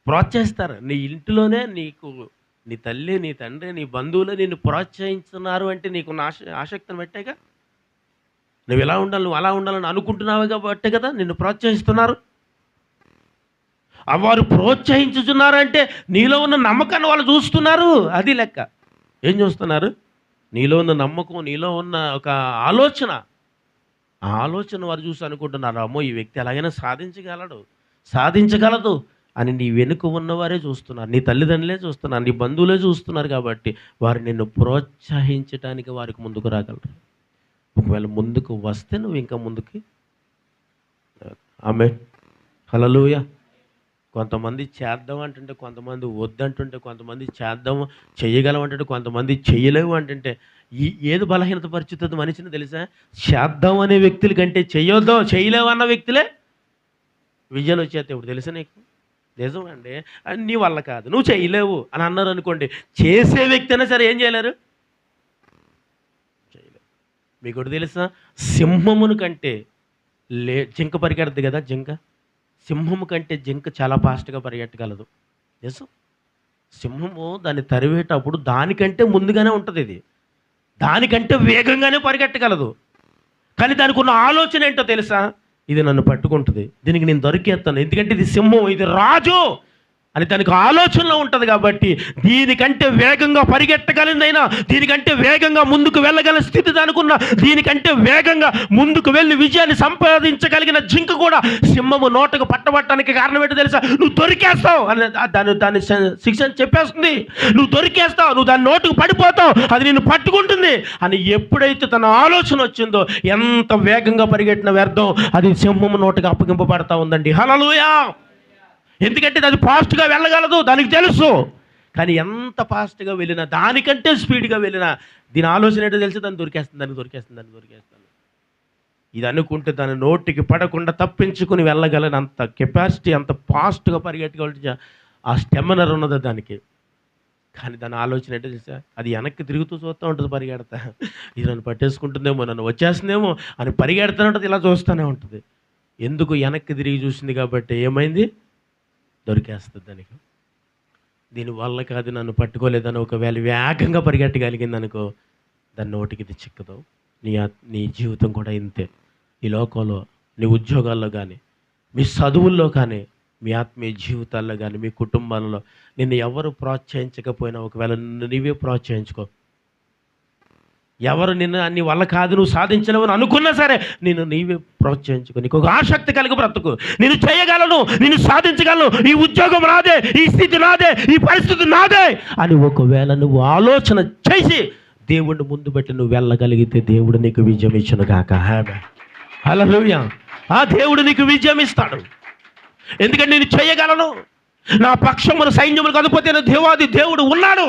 ప్రోత్సహిస్తారు. నీ ఇంటిలోనే నీకు నీ తల్లి, నీ తండ్రి, నీ బంధువులే నిన్ను ప్రోత్సహిస్తున్నారు అంటే నీకున్న ఆసక్తిని బట్టేగా. నువ్వు ఇలా ఉండాలి, నువ్వు అలా ఉండాలని అనుకుంటున్నావు కాబట్టే కదా నిన్ను ప్రోత్సహిస్తున్నారు. వారు ప్రోత్సహించుతున్నారంటే నీలో ఉన్న నమ్మకాన్ని వాళ్ళు చూస్తున్నారు. అది లెక్క. ఏం చూస్తున్నారు? నీలో ఉన్న నమ్మకం, నీలో ఉన్న ఒక ఆలోచన. ఆ ఆలోచన వారు చూసి అనుకుంటున్నారు, అమ్మో ఈ వ్యక్తి ఎలాగైనా సాధించగలదు అని నీ వెనుక ఉన్నవారే చూస్తున్నారు. నీ తల్లిదండ్రులే చూస్తున్నారు, నీ బంధువులే చూస్తున్నారు. కాబట్టి వారు నిన్ను ప్రోత్సహించడానికి వారికి ముందుకు రాగలరు. ఒకవేళ ముందుకు వస్తే నువ్వు ఇంకా ముందుకి. ఆమేన్, హల్లెలూయా. కొంతమంది చేద్దాం అంటుంటే, కొంతమంది వద్దంటుంటే, కొంతమంది చేయగలం అంటుంటే, కొంతమంది చేయలేవు అంటుంటే ఏది బలహీనత పరిస్థితి మనిషిని తెలుసా? చేద్దాం అనే వ్యక్తుల కంటే చేయలేవు అన్న వ్యక్తులే విజయాలు వచ్చేస్తే. ఇప్పుడు తెలుసా నీకు? నిజమండి, నీ వల్ల కాదు, నువ్వు చేయలేవు అని అన్నారు అనుకోండి, చేసే వ్యక్తి అయినా సరే ఏం చేయలేరు? చేయలేరు. మీకు ఒకటి తెలుసా? సింహమును కంటే జింక పరిగెడుతుంది కదా. సింహము కంటే జింక చాలా ఫాస్ట్గా పరిగెట్టగలదు. నిజం. సింహము దాన్ని తరివేటప్పుడు దానికంటే ముందుగానే ఉంటుంది. ఇది దానికంటే వేగంగానే పరిగెట్టగలదు. కానీ దానికి ఉన్న ఆలోచన ఏంటో తెలుసా? ఇది నన్ను పట్టుకుంటుంది, దీనికి నేను దొరికేస్తాను, ఎందుకంటే ఇది సింహం, ఇది రాజు అని దానికి ఆలోచనలో ఉంటుంది. కాబట్టి దీనికంటే వేగంగా పరిగెట్టగలిందైనా, దీనికంటే వేగంగా ముందుకు వెళ్ళగల స్థితి దానికున్న, దీనికంటే వేగంగా ముందుకు వెళ్ళి విజయాన్ని సంపాదించగలిగిన జింక కూడా సింహము నోటకు పట్టబట్టడానికి కారణం ఏంటో తెలుసా? నువ్వు దొరికేస్తావు అని దాని శిక్షణ చెప్పేస్తుంది. నువ్వు దొరికేస్తావు, నువ్వు దాని నోటుకు పడిపోతావు, అది నిన్ను పట్టుకుంటుంది అని ఎప్పుడైతే తన ఆలోచన వచ్చిందో, ఎంత వేగంగా పరిగెట్టిన వ్యర్థం, అది సింహము నోటుకు అప్పగింపబడతా ఉందండి. హల్లెలూయా. ఎందుకంటే అది ఫాస్ట్గా వెళ్ళగలదు, దానికి తెలుసు. కానీ ఎంత ఫాస్ట్గా వెళ్ళినా, దానికంటే స్పీడ్గా వెళ్ళినా, దీని ఆలోచన ఏంటో తెలిసి దాన్ని దొరికేస్తాను. ఇది అనుకుంటే దాని నోటికి పడకుండా తప్పించుకుని వెళ్ళగలని అంత కెపాసిటీ, అంత ఫాస్ట్గా పరిగెట్టగల ఆ స్టెమినర్ ఉన్నది దానికి. కానీ దాని ఆలోచన ఏంటో తెలుసా? అది వెనక్కి తిరుగుతూ చూస్తూ ఉంటుంది, పరిగెడతా. ఇది నన్ను పట్టేసుకుంటుందేమో, నన్ను వచ్చేస్తుందేమో అని పరిగెడుతూనే ఉంటుంది, ఇలా చూస్తూనే ఉంటుంది. ఎందుకు? వెనక్కి తిరిగి చూసింది కాబట్టి ఏమైంది? దొరికేస్తుంది దానికి. దీనివల్ల కాదు నన్ను పట్టుకోలేదని ఒకవేళ వేగంగా పరిగెట్టగలిగింది అనుకో, దాని నోటికి ఇది చిక్కదు. నీ జీవితం కూడా ఇంతే. ఈ లోకంలో, నీ ఉద్యోగాల్లో కానీ, మీ చదువుల్లో కానీ, మీ ఆత్మీయ జీవితాల్లో కానీ, మీ కుటుంబాలలో నిన్ను ఎవరు ప్రోత్సహించకపోయినా ఒకవేళ నీవే ప్రోత్సహించుకో. ఎవరు నిన్ను నీ వల్ల కాదు, నువ్వు సాధించలేవు అని అనుకున్నా సరే నీవే ప్రోత్సహించుకో. నీకు ఒక ఆసక్తి కలిగి బ్రతుకు. నేను చేయగలను, నేను సాధించగలను, ఈ ఉద్యోగం నాదే, ఈ స్థితి నాదే, ఈ పరిస్థితి నాదే అని ఒకవేళ నువ్వు ఆలోచన చేసి దేవుడిని ముందు పెట్టి నువ్వు వెళ్ళగలిగితే దేవుడు నీకు విజయం ఇచ్చును గాక. హల్లెలూయా. ఆ దేవుడు నీకు విజయం ఇస్తాడు. ఎందుకంటే నేను చేయగలను, నా పక్షమున సైన్యములు కదిపోతే దేవాది దేవుడు ఉన్నాడు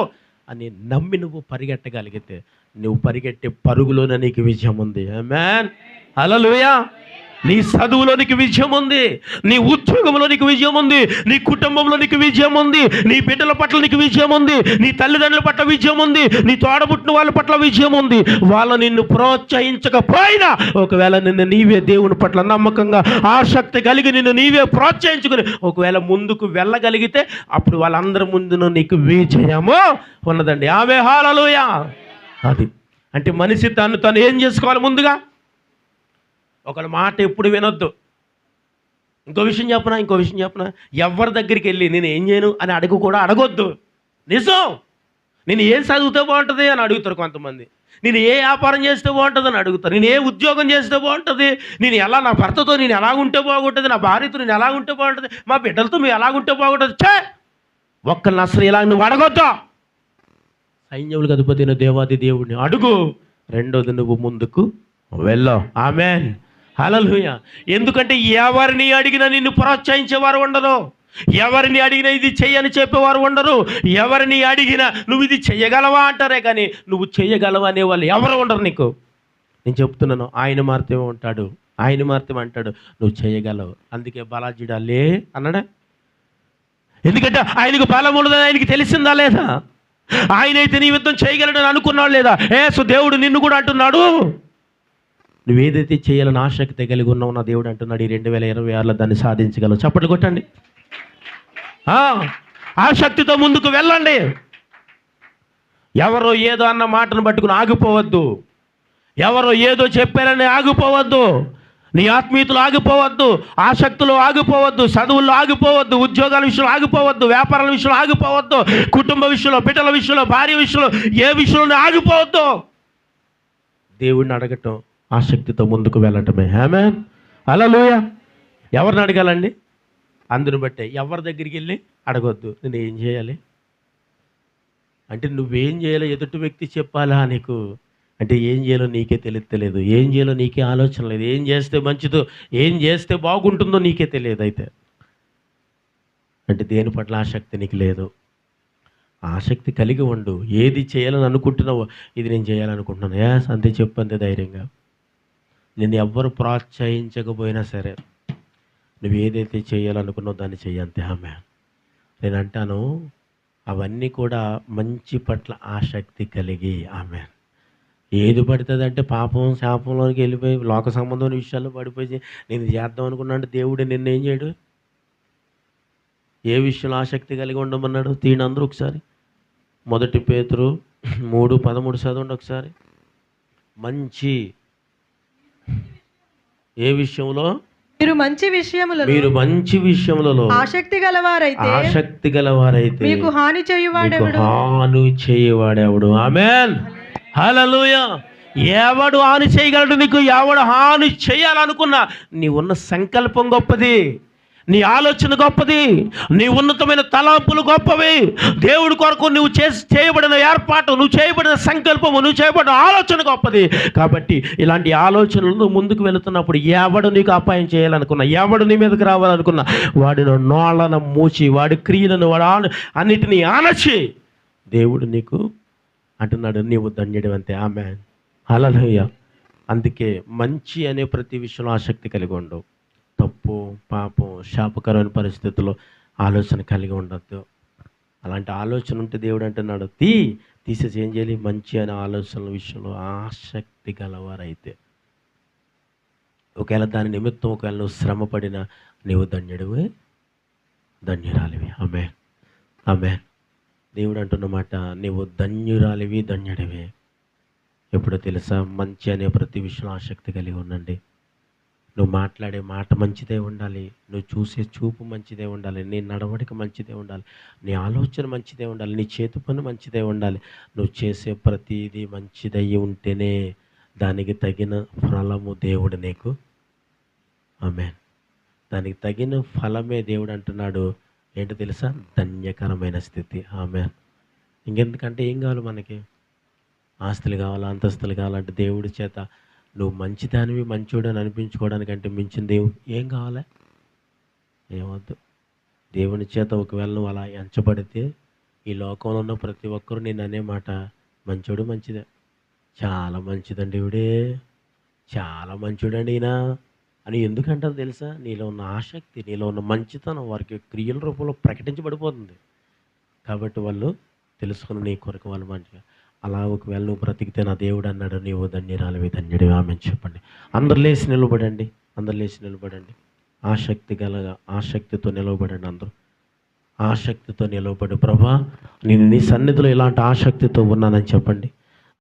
అని నమ్మి నువ్వు పరిగెట్టగలిగితే, నువ్వు పరిగెట్టే పరుగులోనే నీకు విజయం ఉంది. ఆమేన్, హల్లెలూయా. నీ చదువులో నీకు విజయం ఉంది, నీ ఉద్యోగంలో నీకు విజయం ఉంది, నీ కుటుంబంలో నీకు విజయం ఉంది, నీ బిడ్డల పట్ల నీకు విజయం ఉంది, నీ తల్లిదండ్రుల పట్ల విజయం ఉంది, నీ తోడబుట్టిన వాళ్ళ పట్ల విజయం ఉంది. వాళ్ళు నిన్ను ప్రోత్సహించకపోయినా ఒకవేళ నిన్ను నీవే దేవుని పట్ల నమ్మకంగా ఆసక్తి కలిగి నిన్ను నీవే ప్రోత్సహించుకుని ఒకవేళ ముందుకు వెళ్ళగలిగితే అప్పుడు వాళ్ళందరి ముందును నీకు విజయము ఉన్నదండి. ఆమె హల్లెలూయా. అది అంటే మనిషి తను ఏం చేసుకోవాలి? ముందుగా ఒకళ్ళ మాట ఎప్పుడు వినొద్దు. ఇంకో విషయం చెప్పనా, ఎవరి దగ్గరికి వెళ్ళి నేను ఏం చేయను అని అడగొద్దు. నిజం. నేను ఏం చదివితే బాగుంటుంది అని అడుగుతారు కొంతమంది. నేను ఏ వ్యాపారం చేస్తే బాగుంటుంది అని అడుగుతారు. నేను ఏ ఉద్యోగం చేస్తే బాగుంటుంది, నేను ఎలా నా భర్తతో నేను ఎలాగుంటే బాగుంటుంది, నా భార్యతో నేను ఎలాగుంటే బాగుంటుంది, మా బిడ్డలతో మేము ఎలాగుంటే బాగుంటుంది. ఒక్కరిని అసలు ఇలా నువ్వు అడగొద్దు. సైన్యములకు అధిపతి దేవాది దేవుడిని అడుగు. రెండోది, నువ్వు ముందుకు వెళ్ళావు. ఆమేన్, హల్లెలూయా. ఎందుకంటే ఎవరిని అడిగినా నిన్ను ప్రోత్సహించేవారు ఉండరు, ఎవరిని అడిగినా ఇది చెయ్యని చెప్పేవారు ఉండరు, ఎవరిని అడిగినా నువ్వు ఇది చెయ్యగలవా అంటారే కానీ నువ్వు చెయ్యగలవా అనే వాళ్ళు ఎవరు ఉండరు నీకు. నేను చెప్తున్నాను, ఆయన మాత్రమే ఉంటాడు. ఆయన మాత్రం అంటాడు నువ్వు చేయగలవు, అందుకే బలాజీడా లే అన్నాడా? ఎందుకంటే ఆయనకు బలం ఉండదని ఆయనకి తెలిసిందా లేదా? ఆయనైతే నీ యుద్ధం చేయగలడని అనుకున్నాడు లేదా? సో దేవుడు నిన్ను కూడా అంటున్నాడు, నువ్వేదైతే చేయాలని ఆసక్తి కలిగి ఉన్నావు నా దేవుడు అంటున్నాడు, ఈ 2026లో దాన్ని సాధించగలవు. చప్పట్లు కొట్టండి. ఆసక్తితో ముందుకు వెళ్ళండి. ఎవరో ఏదో అన్న మాటను పట్టుకుని ఆగిపోవద్దు. ఎవరో ఏదో చెప్పారని ఆగిపోవద్దు. నీ ఆత్మీయతలు ఆగిపోవద్దు, ఆసక్తులు ఆగిపోవద్దు, చదువుల్లో ఆగిపోవద్దు, ఉద్యోగాల విషయంలో ఆగిపోవద్దు, వ్యాపారాల విషయంలో ఆగిపోవద్దు, కుటుంబ విషయంలో, బిడ్డల విషయంలో, భార్య విషయంలో, ఏ విషయంలో ఆగిపోవద్దు. దేవుడిని అడగటం, ఆసక్తితో ముందుకు వెళ్ళటమే. ఆమేన్, హల్లెలూయా. ఎవరిని అడగాలండి? అందుని బట్టే. ఎవరి దగ్గరికి వెళ్ళి అడగొద్దు నేను ఏం చేయాలి అంటే, నువ్వేం చేయాలో ఎదుటి వ్యక్తి చెప్పాలా నీకు అంటే, ఏం చేయాలో నీకే తెలియలేదు, ఏం చేయాలో నీకే ఆలోచన లేదు, ఏం చేస్తే మంచిదో, ఏం చేస్తే బాగుంటుందో నీకే తెలియదు. అయితే అంటే దేని పట్ల ఆసక్తి నీకు లేదు. ఆసక్తి కలిగి ఉండు. ఏది చేయాలని అనుకుంటున్నావో, ఇది నేను చేయాలనుకుంటున్నాను, అంతే చెప్పు, అంతే ధైర్యంగా. నిన్ను ఎవ్వరు ప్రోత్సహించకపోయినా సరే నువ్వు ఏదైతే చేయాలనుకున్నావు దాన్ని చెయ్యి, అంతే. ఆమె నేను అంటాను, అవన్నీ కూడా మంచి పట్ల ఆసక్తి కలిగి. ఆమె ఏది పడుతుంది అంటే పాపం శాపంలోకి వెళ్ళిపోయి లోక సంబంధమైన విషయాల్లో పడిపోయి నేను చేద్దాం అనుకున్నాను. దేవుడు నిన్ను ఏం చేయడు? ఏ విషయంలో ఆసక్తి కలిగి ఉండమన్నాడు? తీయండి అందరూ ఒకసారి. 1 పేతురు 3:13 చదవండి ఒకసారి. ఏ విషయంలో? మీరు మంచి విషయములలో ఆసక్తి గలవారైతే మీకు హాని చేయవాడెవడు? ఆమేన్, హల్లెలూయా. ఎవడు హాని చేయగలడు నీకు? ఎవడు హాని చేయాలనుకున్నా నీ ఉన్న సంకల్పం గొప్పది, నీ ఆలోచన గొప్పది, నీ ఉన్నతమైన తలాంపులు గొప్పవి. దేవుడి కొరకు నువ్వు చేయబడిన ఏర్పాటు, నువ్వు చేయబడిన సంకల్పము, నువ్వు చేయబడిన ఆలోచన గొప్పది. కాబట్టి ఇలాంటి ఆలోచనలు ముందుకు వెళుతున్నప్పుడు ఎవడు నీకు అపాయం చేయాలనుకున్నా, ఎవడు నీ మీదకి రావాలనుకున్నా వాడిని నోళ్ళను మూచి, వాడి క్రియలను వాడు అన్నిటినీ ఆనచి దేవుడు నీకు అంటున్నాడు, నీవు ధన్యుడు, అంతే. ఆమేన్, హల్లెలూయా. అందుకే మంచి అనే ప్రతి విషయంలో ఆసక్తి కలిగి ఉండవు. తప్పు, పాపం, శాపకరమైన పరిస్థితుల్లో ఆలోచన కలిగి ఉండద్దు. అలాంటి ఆలోచన ఉంటే దేవుడు అంటున్నాడు, తీసేసి ఏం చేయాలి? మంచి అనే ఆలోచనల విషయంలో ఆసక్తి గలవారైతే, ఒకవేళ దాని నిమిత్తం ఒకవేళ నువ్వు శ్రమ పడినా నీవు ధన్యుడివి, ధన్యురాలివి. ఆమేన్, ఆమేన్. దేవుడు అంటున్నమాట, నీవు ధన్యురాలివి, ధన్యుడివి. ఎప్పుడో తెలుసా? మంచి అనే ప్రతి విషయంలో ఆసక్తి కలిగి ఉండండి. నువ్వు మాట్లాడే మాట మంచిదే ఉండాలి, నువ్వు చూసే చూపు మంచిదే ఉండాలి, నీ నడవడిక మంచిదే ఉండాలి, నీ ఆలోచన మంచిదే ఉండాలి, నీ చేతి పని మంచిదే ఉండాలి. నువ్వు చేసే ప్రతిదీ మంచిదయ్యి ఉంటేనే దానికి తగిన ఫలము దేవుడు నీకు. ఆమేన్. దానికి తగిన ఫలమే దేవుడు అంటున్నాడు. ఏంటో తెలుసా? ధన్యకరమైన స్థితి. ఆమేన్. ఇంకెందుకంటే ఏం కావాలి మనకి? ఆస్తులు కావాలా, అంతస్తులు కావాలంటే దేవుడి చేత నువ్వు మంచిదానివి, మంచోడు అని అనిపించుకోవడానికంటే మించిన దేవుడు ఏం కావాలి? ఏమొద్దు. దేవుని చేత ఒకవేళ నువ్వు అలా ఎంచబడితే ఈ లోకంలో ఉన్న ప్రతి ఒక్కరూ నేను అనే మాట, మంచోడు, మంచిదే, చాలా మంచిదండి ఇవిడే, చాలా మంచోడండి ఈయన అని ఎందుకంటారు తెలుసా? నీలో ఉన్న ఆసక్తి, నీలో ఉన్న మంచితనం వారికి క్రియల రూపంలో ప్రకటించబడిపోతుంది. కాబట్టి వాళ్ళు తెలుసుకుని నీ కొరకు వాళ్ళు మంచిగా. అలా ఒకవేళ నువ్వు బ్రతికితే నా దేవుడు అన్నాడు, నీవు ధన్యురాలివి, ధన్యుడివి. ఆమెను చెప్పండి. అందరు లేచి నిలబడండి, అందరు లేచి నిలబడండి. ఆసక్తితో నిలవబడండి. అందరూ ఆసక్తితో నిలవబడు. ప్రభా, నేను నీ సన్నిధిలో ఇలాంటి ఆసక్తితో ఉన్నానని చెప్పండి.